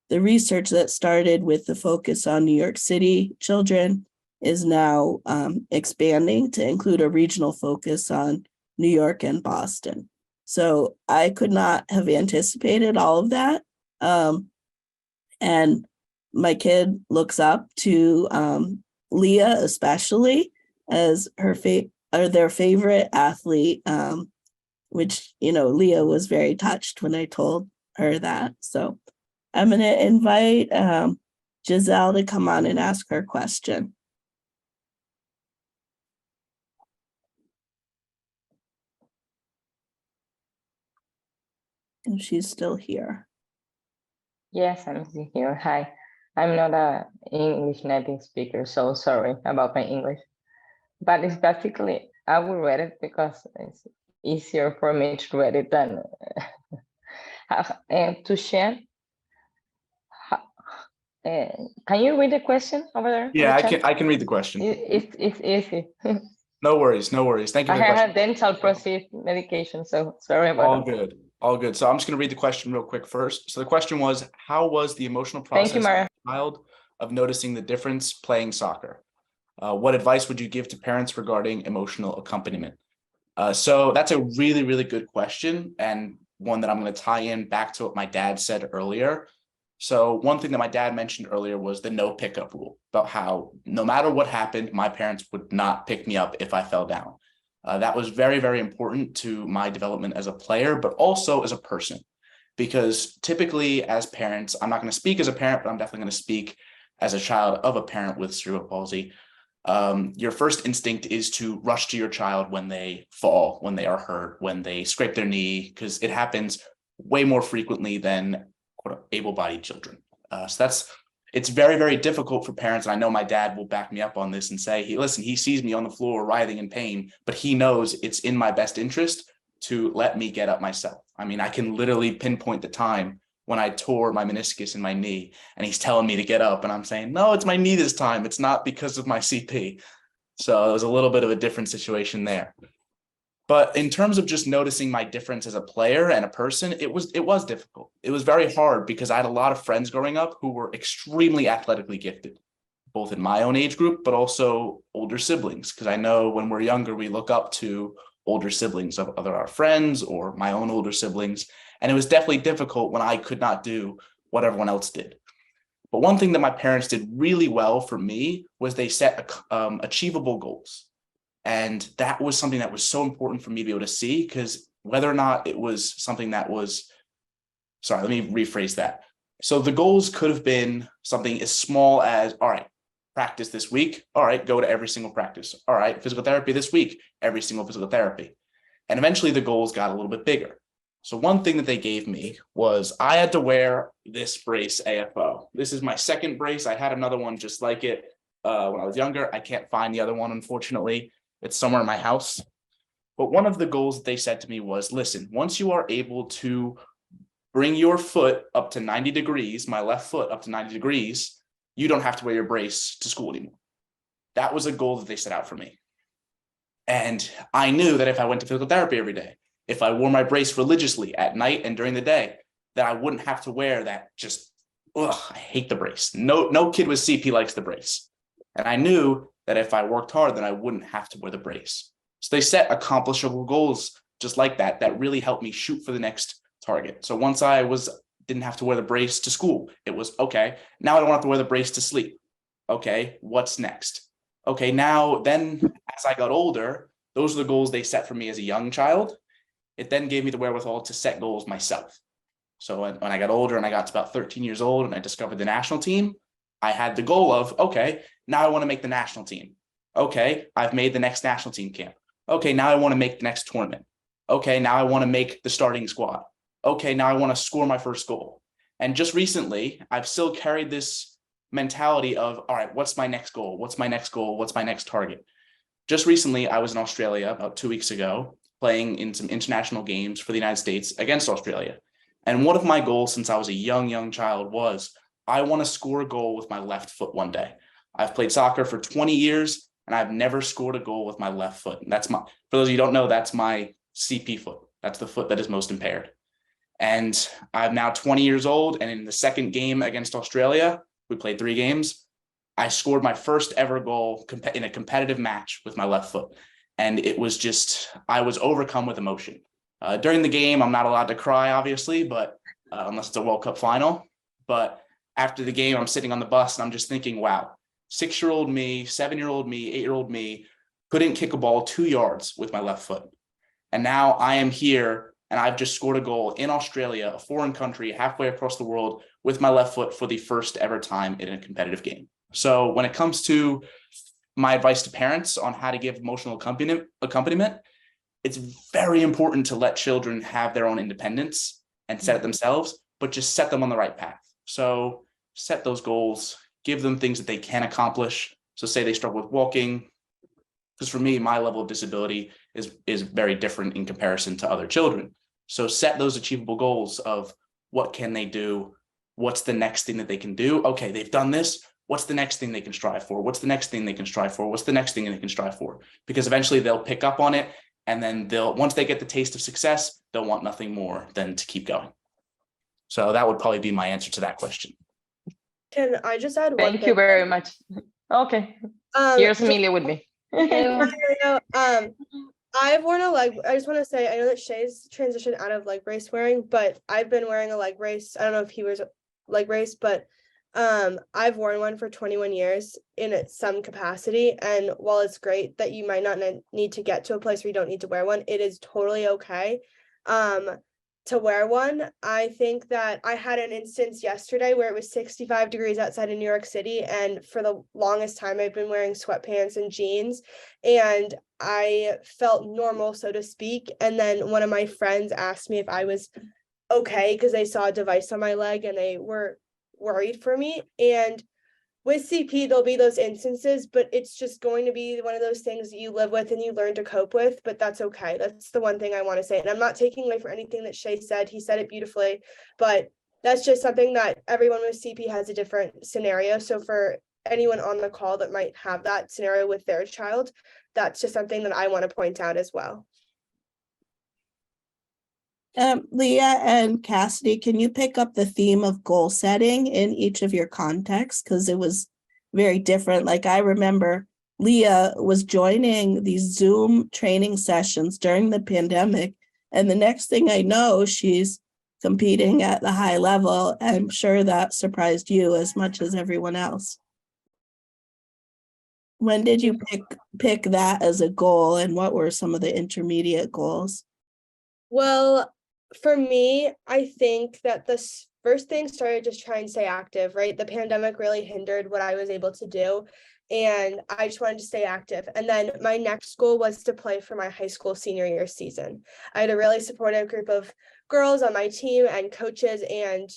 the research that started with the focus on New York City children is now expanding to include a regional focus on New York and Boston. So I could not have anticipated all of that. And my kid looks up to Leah, especially as their favorite athlete, which, Leah was very touched when I told her that. So I'm going to invite Giselle to come on and ask her question. If she's still here. Yes, I'm still here. Hi. I'm not an English native speaker, so sorry about my English. But it's basically, I will read it because it's easier for me to read it than to share. Can you read the question over there? Yeah, I can read the question. It's easy. No worries. Thank you I for the question. have a dental procedure medication, so sorry about that. All good. So I'm just going to read the question real quick first. So the question was, how was the emotional process of a child of noticing the difference playing soccer? What advice would you give to parents regarding emotional accompaniment? So that's a really, really good question, and one that I'm going to tie in back to what my dad said earlier. So one thing that my dad mentioned earlier was the no pickup rule, about how no matter what happened, my parents would not pick me up if I fell down. That was very, very important to my development as a player, but also as a person, because typically as parents, I'm not going to speak as a parent, but I'm definitely going to speak as a child of a parent with cerebral palsy. Your first instinct is to rush to your child when they fall, when they are hurt, when they scrape their knee, because it happens way more frequently than able-bodied children. So it's very, very difficult for parents. And I know my dad will back me up on this and say, he sees me on the floor writhing in pain, but he knows it's in my best interest to let me get up myself. I mean, I can literally pinpoint the time when I tore my meniscus in my knee and he's telling me to get up and I'm saying, no, it's my knee this time. It's not because of my CP. So it was a little bit of a different situation there. But in terms of just noticing my difference as a player and a person, it was difficult. It was very hard because I had a lot of friends growing up who were extremely athletically gifted, both in my own age group, but also older siblings. Because I know when we're younger, we look up to older siblings of other our friends or my own older siblings. And it was definitely difficult when I could not do what everyone else did. But one thing that my parents did really well for me was they set achievable goals. And that was something that was so important for me to be able to see, because whether or not it was something that was, sorry, let me rephrase that. So the goals could have been something as small as, all right, practice this week. All right, go to every single practice. All right, physical therapy this week, every single physical therapy. And eventually the goals got a little bit bigger. So one thing that they gave me was I had to wear this brace AFO. This is my second brace. I had another one just like it when I was younger. I can't find the other one, unfortunately. It's somewhere in my house. But one of the goals that they said to me was, listen, once you are able to bring your foot up to 90 degrees, my left foot up to 90 degrees, you don't have to wear your brace to school anymore. That was a goal that they set out for me. And I knew that if I went to physical therapy every day, if I wore my brace religiously at night and during the day, that I wouldn't have to wear that just, I hate the brace. No kid with CP likes the brace. And I knew that if I worked hard, then I wouldn't have to wear the brace. So they set accomplishable goals just like that, that really helped me shoot for the next target. So once I didn't have to wear the brace to school, it was, okay, now I don't have to wear the brace to sleep. Okay, what's next? Okay, now then as I got older, those are the goals they set for me as a young child. It then gave me the wherewithal to set goals myself. So when I got older and I got to about 13 years old and I discovered the national team, I had the goal of, okay, now I want to make the national team. Okay, I've made the next national team camp. Okay, now I want to make the next tournament. Okay, now I want to make the starting squad. Okay, now I want to score my first goal. And just recently, I've still carried this mentality of, all right, what's my next goal? What's my next goal? What's my next target? Just recently, I was in Australia about 2 weeks ago, playing in some international games for the United States against Australia. And one of my goals since I was a young child was, I want to score a goal with my left foot one day. I've played soccer for 20 years and I've never scored a goal with my left foot. And for those of you who don't know, that's my CP foot. That's the foot that is most impaired. And I'm now 20 years old. And in the second game against Australia, we played 3 games. I scored my first ever goal in a competitive match with my left foot. And it was just, I was overcome with emotion. During the game, I'm not allowed to cry, obviously, but unless it's a World Cup final. But after the game, I'm sitting on the bus and I'm just thinking, wow, 6-year-old me, 7-year-old me, 8-year-old me couldn't kick a ball 2 yards with my left foot. And now I am here and I've just scored a goal in Australia, a foreign country, halfway across the world with my left foot for the first ever time in a competitive game. So when it comes to my advice to parents on how to give emotional accompaniment, it's very important to let children have their own independence and set it themselves, but just set them on the right path. So set those goals, give them things that they can accomplish. So say they struggle with walking, because for me, my level of disability is very different in comparison to other children. So set those achievable goals of what can they do? What's the next thing that they can do? Okay, they've done this. What's the next thing they can strive for? What's the next thing they can strive for? What's the next thing they can strive for? Because eventually they'll pick up on it. And then once they get the taste of success, they'll want nothing more than to keep going. So that would probably be my answer to that question. Can I just add one Thank you very much. Okay. Here's Amelia with me. I've worn a leg. I just want to say, I know that Shay's transitioned out of leg brace wearing, but I've been wearing a leg brace. I don't know if he wears a leg brace, but I've worn one for 21 years in some capacity. And while it's great that you might not need to get to a place where you don't need to wear one, it is totally okay to wear one. I think that I had an instance yesterday where it was 65 degrees outside in New York City. And for the longest time, I've been wearing sweatpants and jeans and I felt normal, so to speak. And then one of my friends asked me if I was okay because they saw a device on my leg and they were worried for me. And with CP, there'll be those instances, but it's just going to be one of those things that you live with and you learn to cope with, but that's okay. That's the one thing I want to say. And I'm not taking away from anything that Shea said. He said it beautifully, but that's just something that everyone with CP has a different scenario. So for anyone on the call that might have that scenario with their child, that's just something that I want to point out as well. Leah and Cassidy, can you pick up the theme of goal setting in each of your contexts? Because it was very different. Like I remember Leah was joining these Zoom training sessions during the pandemic. And the next thing I know, she's competing at the high level. I'm sure that surprised you as much as everyone else. When did you pick that as a goal, and what were some of the intermediate goals? Well, for me, I think that the first thing started just trying to stay active, right? The pandemic really hindered what I was able to do, and I just wanted to stay active. And then my next goal was to play for my high school senior year season. I had a really supportive group of girls on my team and coaches, and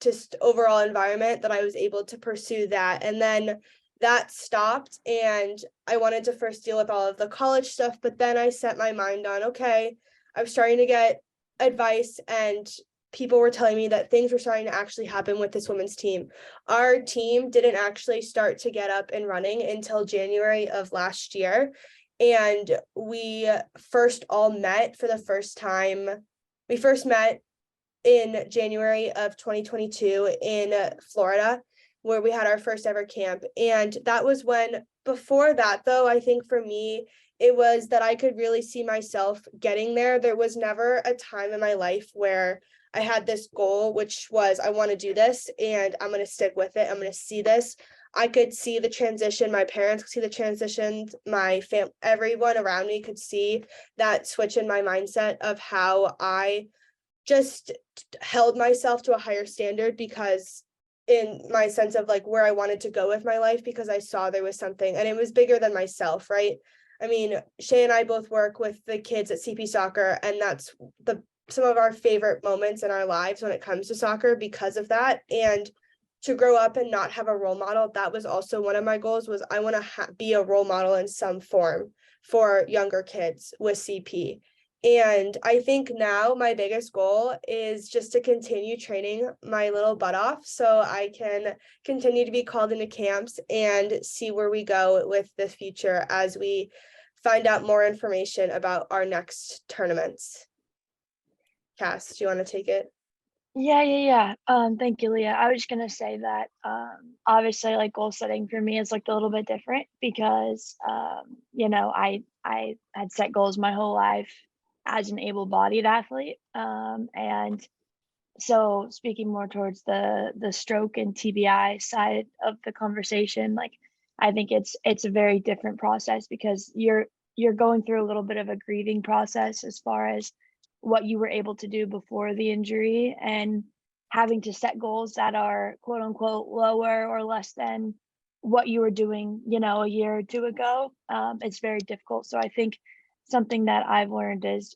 just overall environment that I was able to pursue that. And then that stopped, and I wanted to first deal with all of the college stuff, but then I set my mind on, okay, I was starting to get advice and people were telling me that things were starting to actually happen with this women's team. Our team didn't actually start to get up and running until January of last year. And we first all met for the first time. We first met in January of 2022 in Florida, where we had our first ever camp. And that was when, before that though, I think for me, it was that I could really see myself getting there. There was never a time in my life where I had this goal, which was, I want to do this and I'm going to stick with it. I'm going to see this. I could see the transition. My parents could see the transition. My family, everyone around me could see that switch in my mindset of how I just held myself to a higher standard, because in my sense of like where I wanted to go with my life, because I saw there was something and it was bigger than myself, right? I mean, Shea and I both work with the kids at CP Soccer, and that's some of our favorite moments in our lives when it comes to soccer because of that. And to grow up and not have a role model, that was also one of my goals, was I want to be a role model in some form for younger kids with CP. And I think now my biggest goal is just to continue training my little butt off so I can continue to be called into camps and see where we go with the future as we find out more information about our next tournaments. Cass, do you want to take it? Yeah. Thank you, Leah. I was just gonna say that obviously like goal setting for me is like a little bit different because I had set goals my whole life as an able-bodied athlete. And so speaking more towards the stroke and TBI side of the conversation, like I think it's a very different process because you're going through a little bit of a grieving process as far as what you were able to do before the injury and having to set goals that are quote unquote lower or less than what you were doing, a year or two ago. It's very difficult. So I think something that I've learned is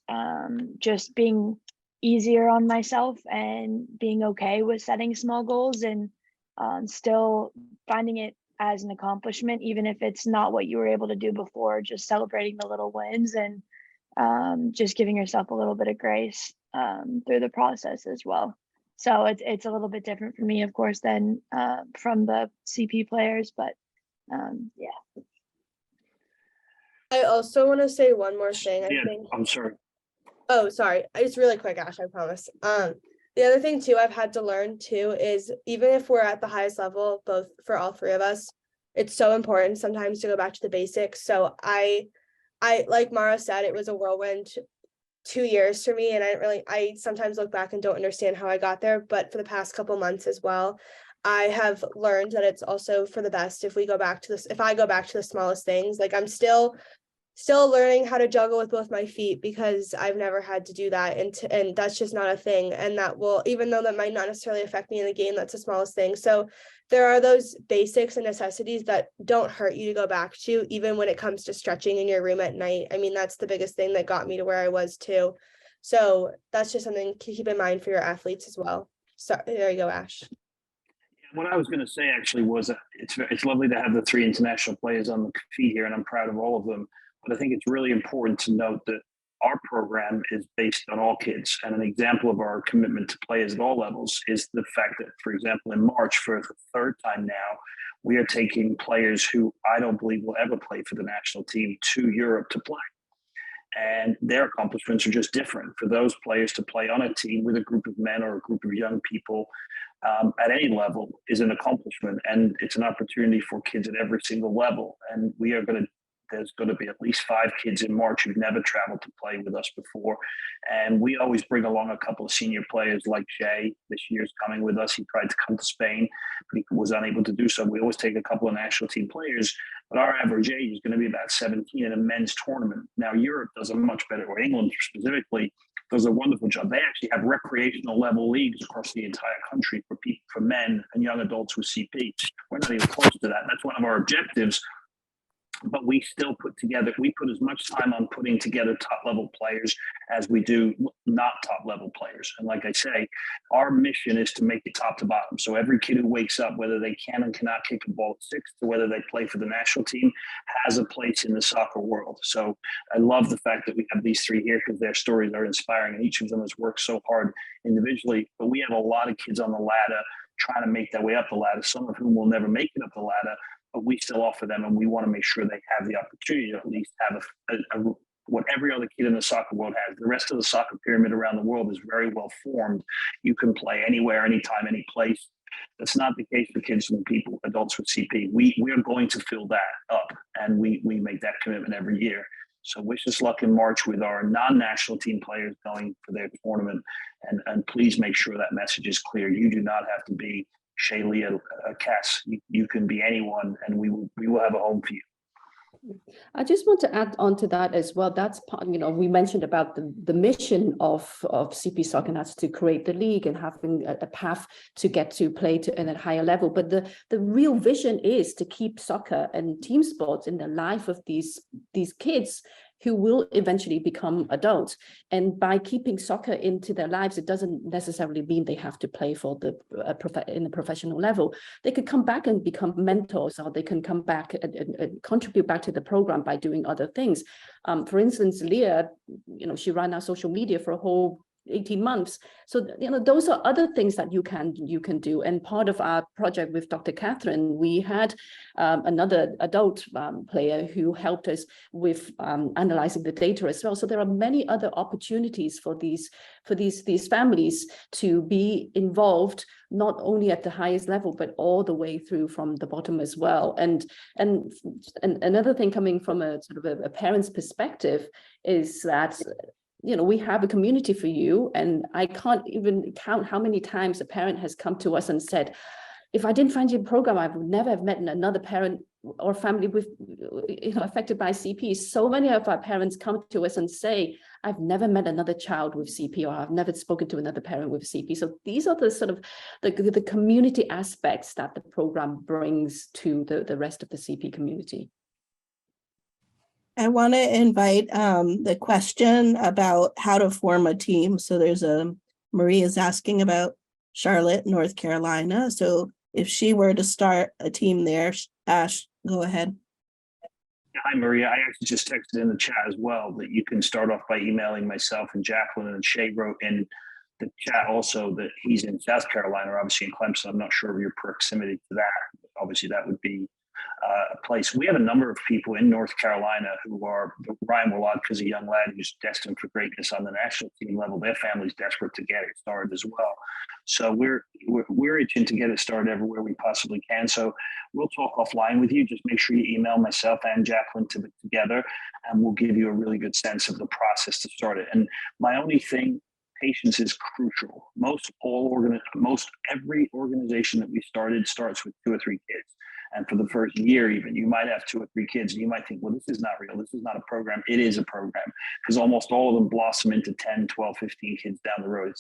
just being easier on myself and being okay with setting small goals and still finding it as an accomplishment, even if it's not what you were able to do before, just celebrating the little wins and just giving yourself a little bit of grace through the process as well. So it's a little bit different for me, of course, than from the CP players, but yeah. I also want to say one more thing. Yeah, I think. I'm sorry. Oh, sorry. It's really quick, Ash, I promise. The other thing too, I've had to learn too, is even if we're at the highest level, both for all three of us, it's so important sometimes to go back to the basics. So I like Mara said, it was a whirlwind 2 years for me. And I sometimes look back and don't understand how I got there, but for the past couple months as well, I have learned that it's also for the best if we go back to this, if I go back to the smallest things. Like I'm still learning how to juggle with both my feet because I've never had to do that. And that's just not a thing. And that will, even though that might not necessarily affect me in the game, that's the smallest thing. So there are those basics and necessities that don't hurt you to go back to, even when it comes to stretching in your room at night. I mean, that's the biggest thing that got me to where I was too. So that's just something to keep in mind for your athletes as well. So there you go, Ash. what I was going to say actually was that it's lovely to have the three international players on the feed here, and I'm proud of all of them. But I think it's really important to note that our program is based on all kids. And an example of our commitment to players at all levels is the fact that, for example, in March, for the third time now, we are taking players who I don't believe will ever play for the national team to Europe to play. And their accomplishments are just different. For those players to play on a team with a group of men or a group of young people at any level is an accomplishment, and it's an opportunity for kids at every single level. And there's going to be at least 5 kids in March who've never traveled to play with us before. And we always bring along a couple of senior players like Shea. This year's coming with us. He tried to come to Spain, but he was unable to do so. We always take a couple of national team players, but our average age is going to be about 17 in a men's tournament. Now, Europe does a much better, or England specifically, does a wonderful job. They actually have recreational level leagues across the entire country for men and young adults with CP. We're not even close to that. That's one of our objectives. But we still put as much time on putting together top level players as we do not top level players. And like I say, our mission is to make it top to bottom. So every kid who wakes up, whether they can and cannot kick a ball at 6 to whether they play for the national team, has a place in the soccer world. So I love the fact that we have these 3 here because their stories are inspiring, and each of them has worked so hard individually. But we have a lot of kids on the ladder trying to make their way up the ladder, some of whom will never make it up the ladder, but we still offer them, and we want to make sure they have the opportunity to at least have what every other kid in the soccer world has. The rest of the soccer pyramid around the world is very well formed. You can play anywhere, anytime, any place. That's not the case for kids and people, adults with CP. We are going to fill that up, and we make that commitment every year. So wish us luck in March with our non-national team players going for their tournament, and please make sure that message is clear. You do not have to be Shea, Leah, Cass. You can be anyone, and we will have a home for you. I just want to add on to that as well. That's part, we mentioned about the mission of CP Soccer, and that's to create the league and having a path to get to play to at a higher level. But the real vision is to keep soccer and team sports in the life of these kids who will eventually become adults. And by keeping soccer into their lives, it doesn't necessarily mean they have to play for in the professional level. They could come back and become mentors, or they can come back and contribute back to the program by doing other things. For instance, Leah, she ran our social media for a whole 18 months. So, those are other things that you can do. And part of our project with Dr. Catherine, we had another adult player who helped us with analyzing the data as well. So there are many other opportunities for these families to be involved, not only at the highest level, but all the way through from the bottom as well. And another thing coming from a sort of a parent's perspective is that we have a community for you. And I can't even count how many times a parent has come to us and said, if I didn't find your program, I would never have met another parent or family with, affected by CP. So many of our parents come to us and say, I've never met another child with CP, or I've never spoken to another parent with CP. So these are the sort of the community aspects that the program brings to the rest of the CP community. I want to invite the question about how to form a team. So there's Marie is asking about Charlotte, North Carolina. So if she were to start a team there, Ash, go ahead. Hi, Maria. I actually just texted in the chat as well that you can start off by emailing myself and Jacqueline, and Shea wrote in the chat also that he's in South Carolina, obviously in Clemson. I'm not sure of your proximity to that. Obviously, that would be a place. We have a number of people in North Carolina who are, Ryan Willard is a young lad who's destined for greatness on the national team level. Their family's desperate to get it started as well. So we're itching to get it started everywhere we possibly can. So we'll talk offline with you. Just make sure you email myself and Jacqueline together, and we'll give you a really good sense of the process to start it. And my only thing, patience is crucial. Most every organization that we started starts with 2 or 3 kids. And for the first year, even, you might have 2 or 3 kids, and you might think, well, this is not real. This is not a program. It is a program, because almost all of them blossom into 10, 12, 15 kids down the road.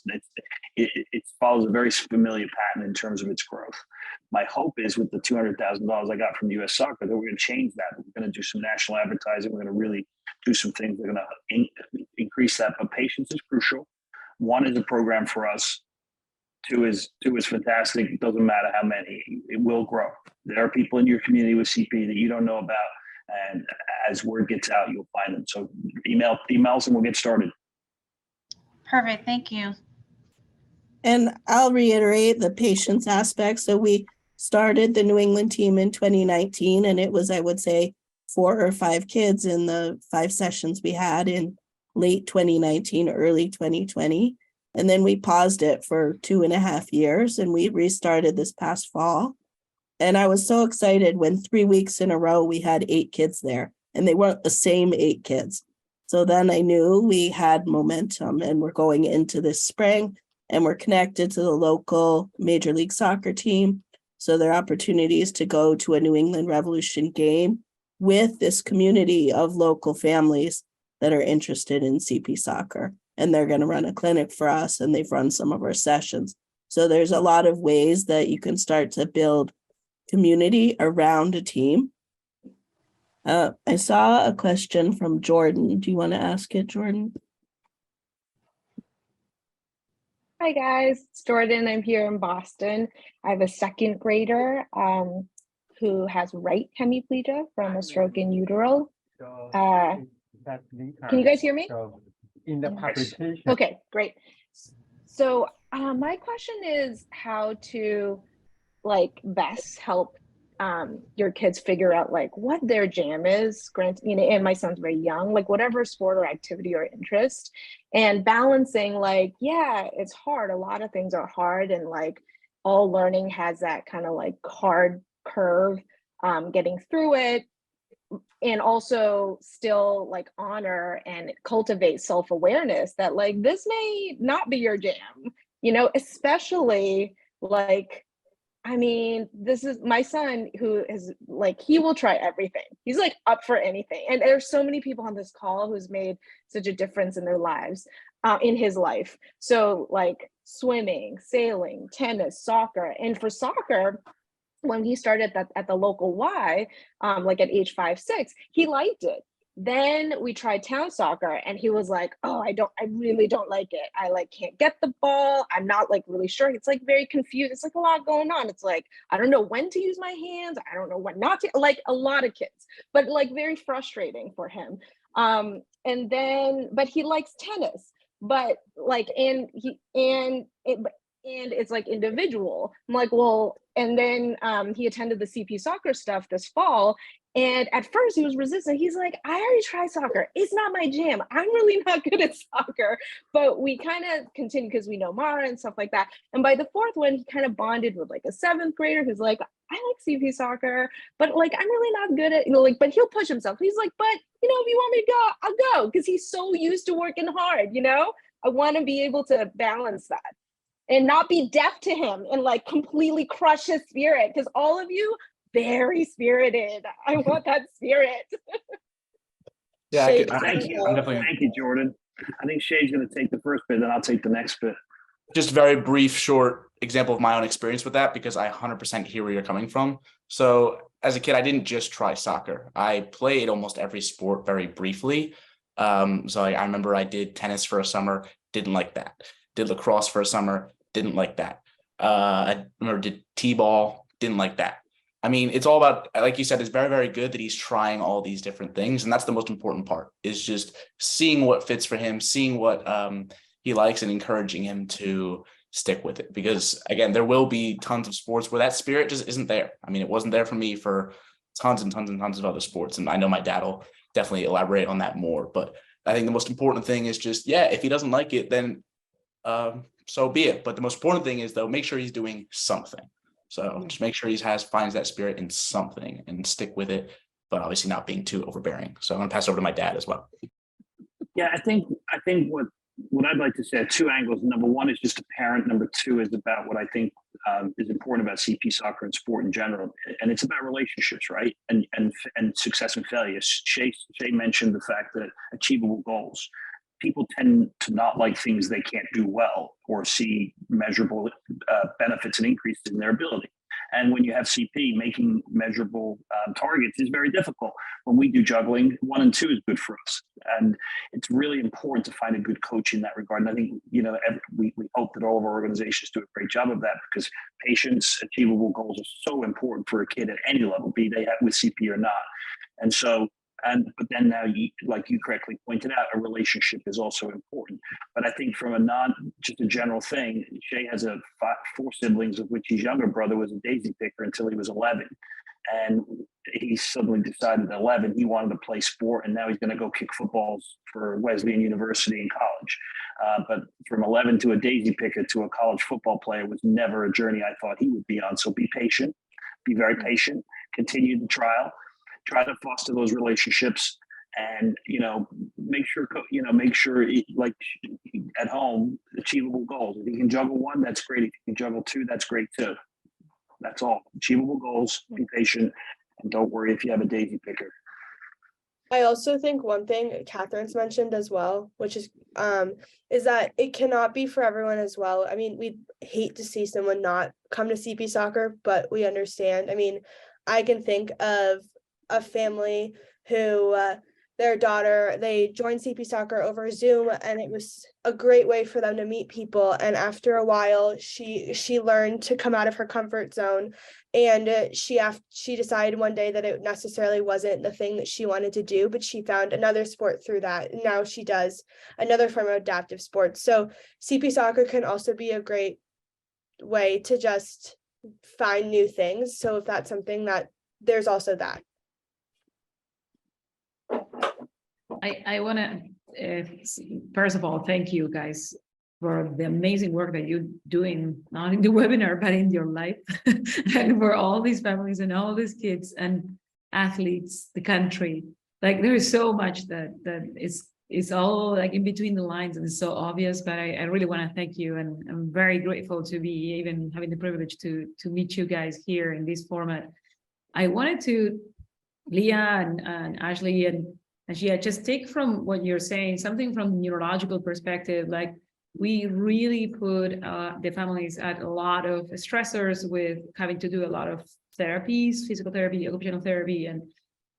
It follows a very familiar pattern in terms of its growth. My hope is with the $200,000 I got from US Soccer that we're going to change that. We're going to do some national advertising. We're going to really do some things. We're going to increase that. But patience is crucial. One is a program for us. Two is fantastic. It doesn't matter how many, it will grow. There are people in your community with CP that you don't know about, and as word gets out, you'll find them. So emails and we'll get started. Perfect, thank you. And I'll reiterate the patience aspect. So we started the New England team in 2019, and it was, I would say, 4 or 5 kids in the 5 sessions we had in late 2019, early 2020. And then we paused it for 2.5 years, and we restarted this past fall. And I was so excited when 3 weeks in a row we had 8 kids there, and they weren't the same 8 kids. So then I knew we had momentum, and we're going into this spring, and we're connected to the local Major League Soccer team. So there are opportunities to go to a New England Revolution game with this community of local families that are interested in CP soccer. And they're going to run a clinic for us, and they've run some of our sessions. So there's a lot of ways that you can start to build community around a team. I saw a question from Jordan. Do you want to ask it, Jordan? Hi guys, it's Jordan. I'm here in Boston. I have a 2nd grader who has right hemiplegia from a stroke in utero. Can you guys hear me? In the publication. Okay, great. So my question is how to best help your kids figure out what their jam is. Granted, and my son's very young, whatever sport or activity or interest, and balancing yeah, it's hard. A lot of things are hard, and all learning has that kind of hard curve, getting through it, and also still honor and cultivate self-awareness that this may not be your jam, especially this is my son who is he will try everything. He's up for anything. And there's so many people on this call who's made such a difference in their lives, in his life. So swimming, sailing, tennis, soccer. And for soccer, when he started at the local Y, at age 5, 6, he liked it. Then we tried town soccer, and he was like, oh, I really don't like it. I can't get the ball. I'm not really sure. It's very confused. It's a lot going on. It's I don't know when to use my hands. I don't know when not to, a lot of kids, but very frustrating for him. But he likes tennis, but and it's individual. I'm well, and then he attended the CP soccer stuff this fall. And at first he was resistant. He's I already tried soccer. It's not my jam. I'm really not good at soccer. But we kind of continued because we know Mara and stuff like that. And by the 4th one, he kind of bonded with a 7th grader who's I like CP soccer, but I'm really not good at, but he'll push himself. He's but if you want me to go, I'll go. Because he's so used to working hard, I want to be able to balance that and not be deaf to him and completely crush his spirit. Because all of you, very spirited. I want that spirit. Yeah, thank you, Jordan. I think Shay's going to take the first bit, then I'll take the next bit. Just a very brief, short example of my own experience with that, because I 100% hear where you're coming from. So as a kid, I didn't just try soccer. I played almost every sport very briefly. So I remember I did tennis for a summer, didn't like that. Did lacrosse for a summer, didn't like that. I remember did t-ball, didn't like that. It's all about, like you said, it's very, very good that he's trying all these different things. And that's the most important part, is just seeing what fits for him, seeing what he likes, and encouraging him to stick with it. Because again, there will be tons of sports where that spirit just isn't there. It wasn't there for me for tons and tons and tons of other sports. And I know my dad will definitely elaborate on that more. But I think the most important thing is just, yeah, if he doesn't like it, then so be it. But the most important thing is, though, make sure he's doing something. So just make sure he finds that spirit in something and stick with it, but obviously not being too overbearing. So I'm going to pass over to my dad as well. Yeah, I think what I'd like to say, 2 angles. Number 1 is just a parent. Number 2 is about what I think is important about CP soccer and sport in general, and it's about relationships, right? And success and failure. Shea mentioned the fact that achievable goals. People tend to not like things they can't do well or see measurable benefits and increases in their ability. And when you have CP, making measurable targets is very difficult. When we do juggling, 1 and 2 is good for us. And it's really important to find a good coach in that regard. And I think, we hope that all of our organizations do a great job of that, because patients' achievable goals are so important for a kid at any level, be they with CP or not. And so, but then now, like you correctly pointed out, a relationship is also important. But I think from just a general thing, Shea has 4 siblings, of which his younger brother was a daisy picker until he was 11. And he suddenly decided at 11 he wanted to play sport, and now he's going to go kick footballs for Wesleyan University in college. But from 11 to a daisy picker to a college football player was never a journey I thought he would be on. So be patient, be very patient, continue the trial. Try to foster those relationships, and make sure like at home, achievable goals. If you can juggle 1, that's great. If you can juggle 2, that's great too. That's all. Achievable goals. Be patient, and don't worry if you have a daisy picker. I also think one thing Catherine's mentioned as well, which is that it cannot be for everyone as well. I mean, we hate to see someone not come to CP soccer, but we understand. I mean, I can think of a family who their daughter, they joined CP soccer over Zoom, and it was a great way for them to meet people. And after a while, she learned to come out of her comfort zone, and she decided one day that it necessarily wasn't the thing that she wanted to do, but she found another sport through that. And now she does another form of adaptive sports. So CP soccer can also be a great way to just find new things. So if that's something that, there's also that. I want to, first of all, thank you guys for the amazing work that you're doing, not in the webinar, but in your life, and for all these families and all these kids and athletes, the country. Like, there is so much that is all like in between the lines and it's so obvious, but I really want to thank you, and I'm very grateful to be even having the privilege to meet you guys here in this format. I wanted to, Leah and Ashley and Shea, just take from what you're saying, something from the neurological perspective. Like, we really put the families at a lot of stressors with having to do a lot of therapies, physical therapy, occupational therapy,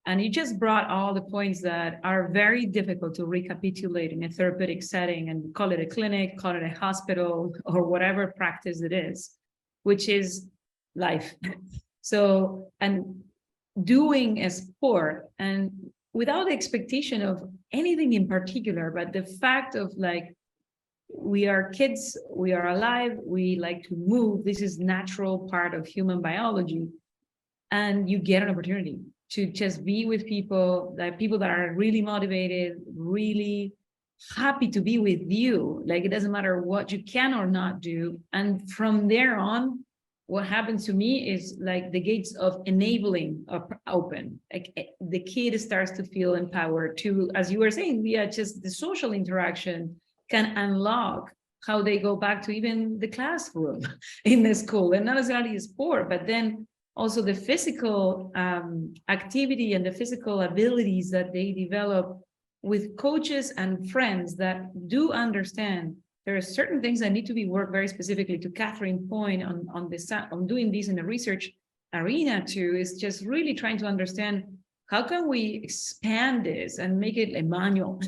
and you just brought all the points that are very difficult to recapitulate in a therapeutic setting, and call it a clinic, call it a hospital, or whatever practice it is, which is life. So, and doing a sport, and without the expectation of anything in particular, but the fact of like, we are kids, we are alive, we like to move, this is natural part of human biology, and you get an opportunity to just be with people that are really motivated, really happy to be with you. Like, it doesn't matter what you can or not do. And from there on, what happens to me is like the gates of enabling are open. Like, the kid starts to feel empowered to, as you were saying, Leah, just the social interaction can unlock how they go back to even the classroom in the school, and not necessarily a sport, but then also the physical activity and the physical abilities that they develop with coaches and friends that do understand there are certain things that need to be worked very specifically. To Catherine's point on doing this in the research arena too, is just really trying to understand how can we expand this and make it a manual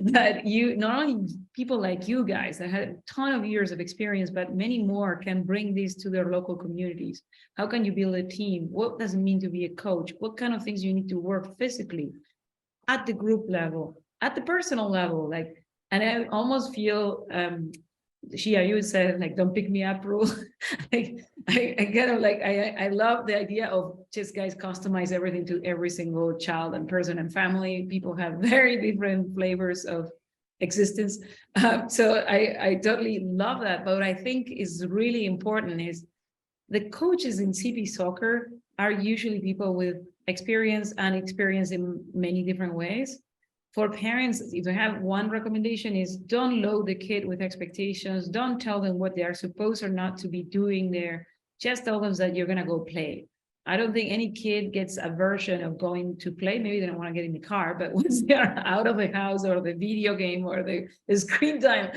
that you, not only people like you guys that had a ton of years of experience, but many more can bring this to their local communities. How can you build a team? What does it mean to be a coach? What kind of things you need to work physically at the group level, at the personal level? Like, and I almost feel, Shea, you said like, don't pick me up rule. I kind of like, I love the idea of just guys customize everything to every single child and person and family. People have very different flavors of existence. So I totally love that. But what I think is really important is the coaches in CP soccer are usually people with experience and experience in many different ways. For parents, if I have one recommendation, is don't load the kid with expectations. Don't tell them what they are supposed or not to be doing there. Just tell them that you're going to go play. I don't think any kid gets aversion of going to play. Maybe they don't want to get in the car, but once they are out of the house or the video game or the screen time,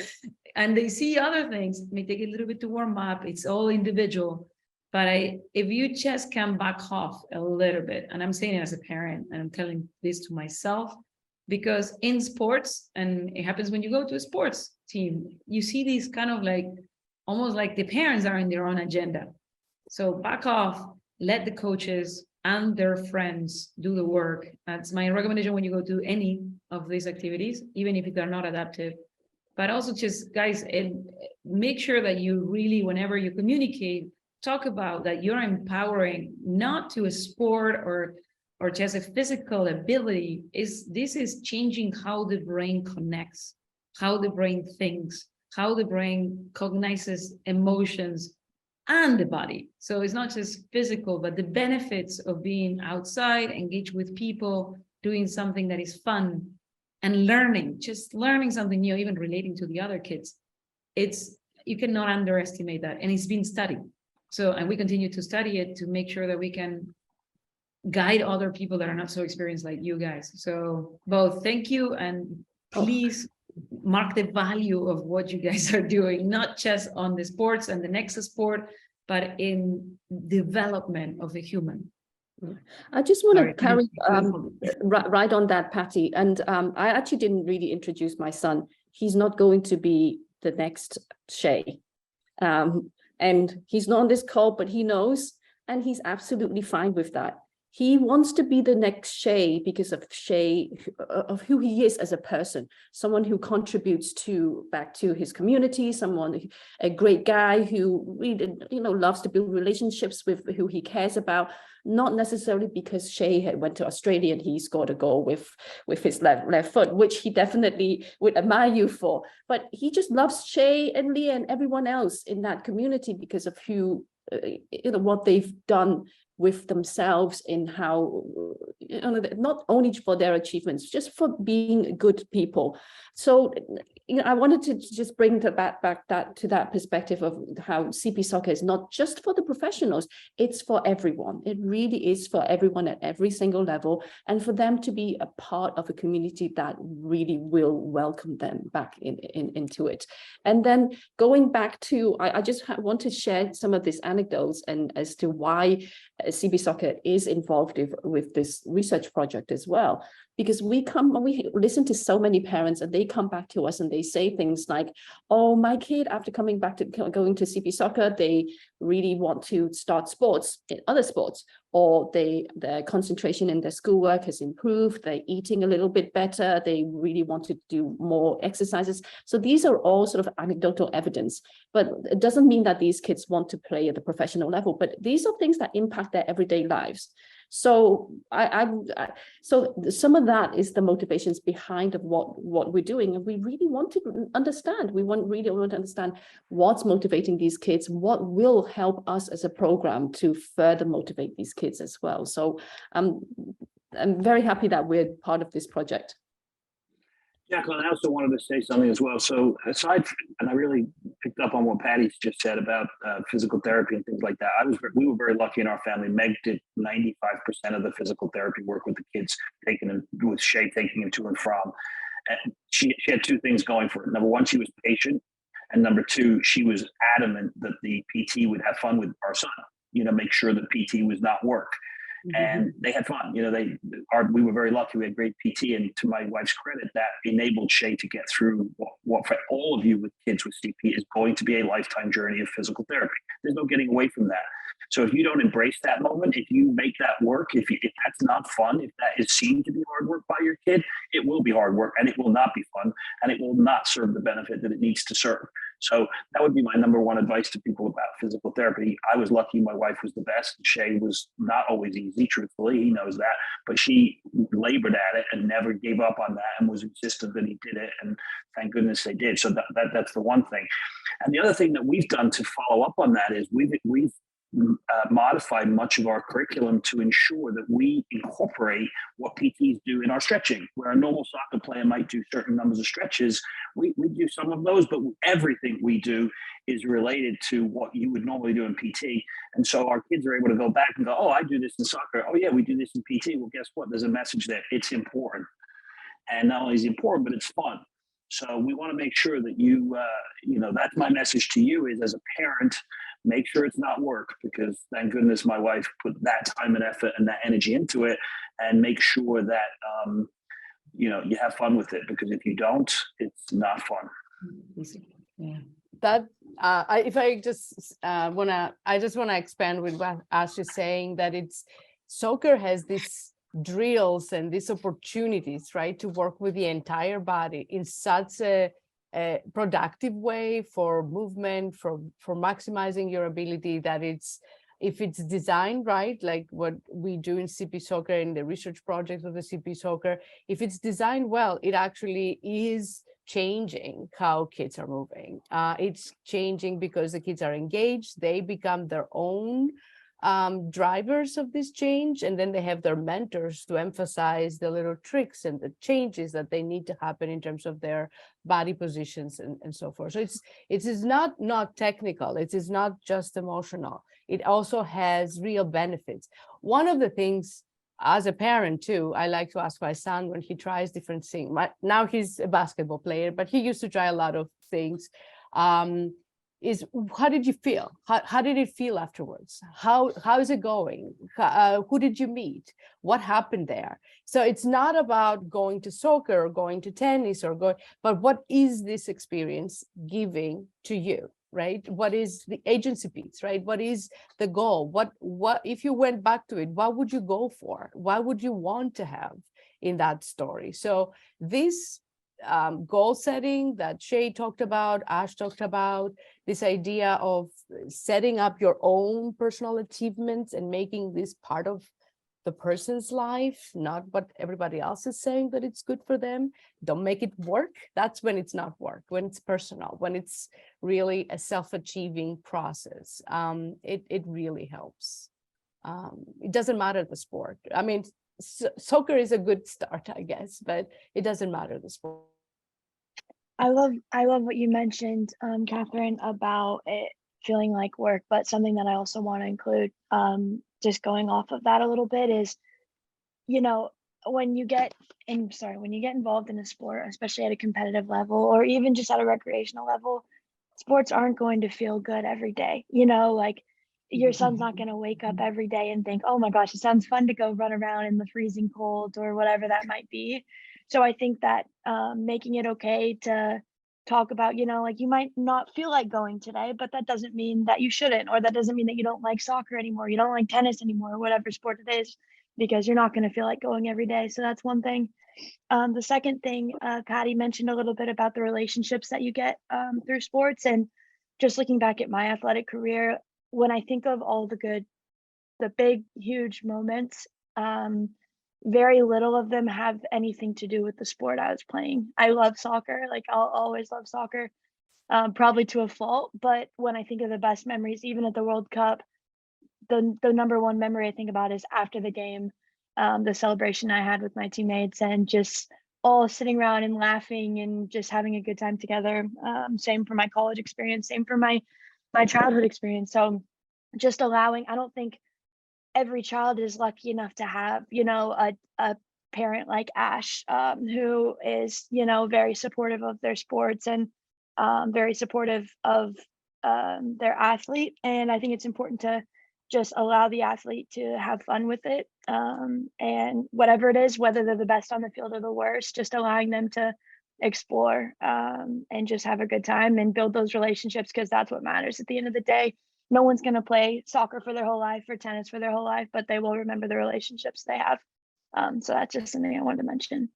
and they see other things, it may take a little bit to warm up. It's all individual. But if you just can back off a little bit, and I'm saying it as a parent, and I'm telling this to myself, because in sports, and it happens when you go to a sports team, you see these kind of like, almost like the parents are in their own agenda. So back off, let the coaches and their friends do the work. That's my recommendation when you go to any of these activities, even if they're not adaptive. But also just, guys, make sure that you really, whenever you communicate, talk about that you're empowering not to a sport or just a physical ability. This is changing how the brain connects, how the brain thinks, how the brain cognizes emotions and the body. So it's not just physical, but the benefits of being outside, engaged with people, doing something that is fun, and just learning something new, even relating to the other kids. You cannot underestimate that. And it's been studied. So, and we continue to study it to make sure that we can guide other people that are not so experienced like you guys. So both thank you, and please mark the value of what you guys are doing, not just on the sports and the next sport, but in development of the human. I just want to carry right on that, Patty. And I actually didn't really introduce my son. He's not going to be the next Shea. And he's not on this call, but he knows, and he's absolutely fine with that. He wants to be the next Shea because of of who he is as a person, someone who contributes back to his community, a great guy who really, loves to build relationships with who he cares about, not necessarily because Shea had went to Australia and he scored a goal with his left foot, which he definitely would admire you for. But he just loves Shea and Leah and everyone else in that community because of who, what they've done with themselves in how, not only for their achievements, just for being good people. So, I wanted to just bring back to that perspective of how CP soccer is not just for the professionals, it's for everyone. It really is for everyone at every single level, and for them to be a part of a community that really will welcome them back into it. And then going back to, I just want to share some of these anecdotes and as to why CB Soccer is involved with this research project as well, because we listen to so many parents and they come back to us and they say things like, oh, my kid, after coming back to going to CB Soccer, they really want to start sports in other sports, or their concentration in their schoolwork has improved, they're eating a little bit better, they really want to do more exercises. So these are all sort of anecdotal evidence, but it doesn't mean that these kids want to play at the professional level, but these are things that impact their everyday lives. So so some of that is the motivations behind of what we're doing, and we really want to understand. We really want to understand what's motivating these kids, what will help us as a program to further motivate these kids as well. So I'm very happy that we're part of this project. Jacqueline, I also wanted to say something as well. So aside from, and I really picked up on what Patty just said about physical therapy and things like that. We were very lucky in our family. Meg did 95% of the physical therapy work with the kids, with Shea taking him to and from. And she had two things going for her. Number one, she was patient. And number two, she was adamant that the PT would have fun with our son, make sure that PT was not work. And they had fun. We were very lucky. We had great PT, and to my wife's credit, that enabled Shea to get through what for all of you with kids with CP is going to be a lifetime journey of physical therapy. There's no getting away from that. So if you don't embrace that moment, if you make that work, if that's not fun, if that is seen to be hard work by your kid, it will be hard work, and it will not be fun, and it will not serve the benefit that it needs to serve. So that would be my number one advice to people about physical therapy. I was lucky my wife was the best. Shea was not always easy, truthfully. He knows that. But she labored at it and never gave up on that and was insistent that he did it. And thank goodness they did. So that's the one thing. And the other thing that we've done to follow up on that is we've modified much of our curriculum to ensure that we incorporate what PTs do in our stretching. Where a normal soccer player might do certain numbers of stretches, we do some of those, but everything we do is related to what you would normally do in PT. And so our kids are able to go back and go, oh, I do this in soccer. Oh yeah, we do this in PT. Well, guess what? There's a message there. It's important. And not only is it important, but it's fun. So we want to make sure that that's my message to you is, as a parent, make sure it's not work, because thank goodness my wife put that time and effort and that energy into it, and make sure that you know, you have fun with it, because if you don't, it's not fun. Yeah. That if I just wanna expand with what Ash is saying, that soccer has these drills and these opportunities, right, to work with the entire body in such a productive way for movement, for maximizing your ability, that if it's designed right, like what we do in CP Soccer, in the research projects of the CP Soccer, if it's designed well, it actually is changing how kids are moving. It's changing because the kids are engaged, they become their own drivers of this change, and then they have their mentors to emphasize the little tricks and the changes that they need to happen in terms of their body positions and so forth. So it is not technical, it is not just emotional, it also has real benefits. One of the things, as a parent too, I like to ask my son when he tries different things. Now he's a basketball player, but he used to try a lot of things. Is how did you feel? How did it feel afterwards? How is it going? Who did you meet? What happened there? So it's not about going to soccer or going to tennis but what is this experience giving to you, right? What is the agency piece, right? What is the goal? What if you went back to it, what would you go for? What would you want to have in that story? So this goal setting that Shea talked about, Ash talked about, this idea of setting up your own personal achievements and making this part of the person's life, not what everybody else is saying that it's good for them. Don't make it work. That's when it's not work, when it's personal, when it's really a self-achieving process. It really helps. It doesn't matter the sport. I mean, soccer is a good start, I guess, but it doesn't matter the sport. I love what you mentioned, Catherine, about it feeling like work, but something that I also want to include, just going off of that a little bit, is, you know, when you get involved in a sport, especially at a competitive level or even just at a recreational level, sports aren't going to feel good every day. You know, like your son's not going to wake up every day and think, oh my gosh, it sounds fun to go run around in the freezing cold or whatever that might be. So I think that making it okay to talk about, you know, like you might not feel like going today, but that doesn't mean that you shouldn't, or that doesn't mean that you don't like soccer anymore, you don't like tennis anymore, or whatever sport it is, because you're not going to feel like going every day. So that's one thing. The second thing, Patty mentioned a little bit about the relationships that you get through sports. And just looking back at my athletic career, when I think of all the big, huge moments, very little of them have anything to do with the sport I was playing. I love soccer, like I'll always love soccer, probably to a fault. But when I think of the best memories, even at the World Cup, the number one memory I think about is after the game, the celebration I had with my teammates and just all sitting around and laughing and just having a good time together. Same for my college experience, same for my childhood experience. So just allowing, I don't think every child is lucky enough to have, you know, a parent like Ash, who is, you know, very supportive of their sports and very supportive of their athlete. And I think it's important to just allow the athlete to have fun with it. And whatever it is, whether they're the best on the field or the worst, just allowing them to explore and just have a good time and build those relationships, because that's what matters at the end of the day. No one's going to play soccer for their whole life or tennis for their whole life, but they will remember the relationships they have. So that's just something I wanted to mention.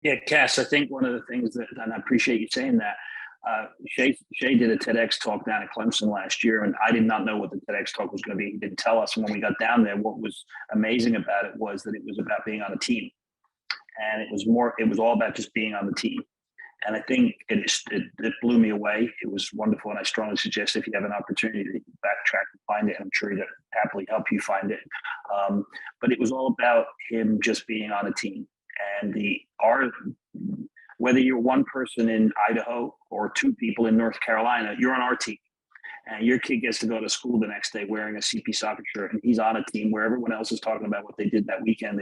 Yeah, Cass, I think one of the things that, and I appreciate you saying that, Shea did a TEDx talk down at Clemson last year, and I did not know what the TEDx talk was going to be. He didn't tell us. And when we got down there, what was amazing about it was that it was about being on a team. And it was all about just being on the team. And I think it blew me away. It was wonderful. And I strongly suggest if you have an opportunity to backtrack and find it, I'm sure he'd happily help you find it. But it was all about him just being on a team. And whether you're one person in Idaho or two people in North Carolina, you're on our team. And your kid gets to go to school the next day wearing a CP soccer shirt, and he's on a team where everyone else is talking about what they did that weekend.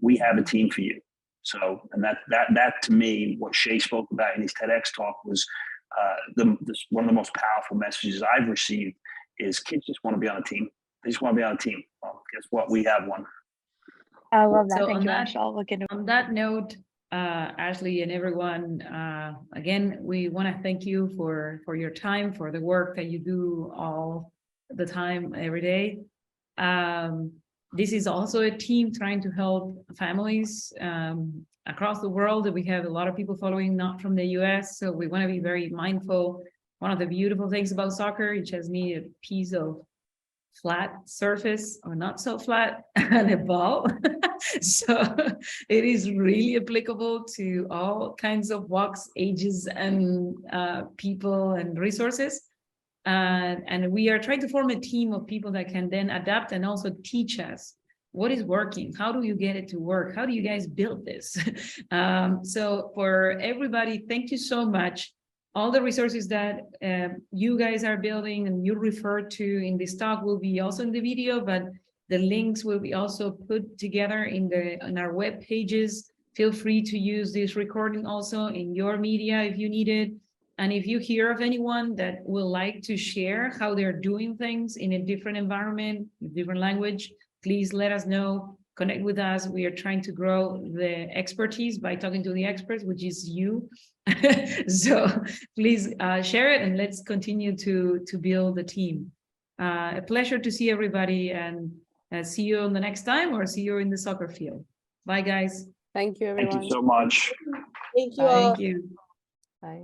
We have a team for you. So, and that to me, what Shea spoke about in his TEDx talk was one of the most powerful messages I've received is kids just want to be on a team. They just want to be on a team. Well, guess what? We have one. I love that. So Thank on you, that- Ash. I'll look into it. On that note, Ashley and everyone, again, we want to thank you for your time, for the work that you do all the time, every day. This is also a team trying to help families across the world. We have a lot of people following, not from the US, so we want to be very mindful. One of the beautiful things about soccer, it just needs a piece of flat surface or not so flat and a ball. So it is really applicable to all kinds of walks, ages, and people and resources. And we are trying to form a team of people that can then adapt and also teach us what is working. How do you get it to work? How do you guys build this? So for everybody, thank you so much. All the resources that you guys are building and you refer to in this talk will be also in the video, but the links will be also put together in our web pages. Feel free to use this recording also in your media if you need it. And if you hear of anyone that will like to share how they're doing things in a different environment, different language, please let us know. Connect with us. We are trying to grow the expertise by talking to the experts, which is you. So please share it and let's continue to build the team. A pleasure to see everybody, and see you on the next time, or see you in the soccer field. Bye, guys. Thank you, everyone. Thank you so much. Thank you all. Thank you. Bye.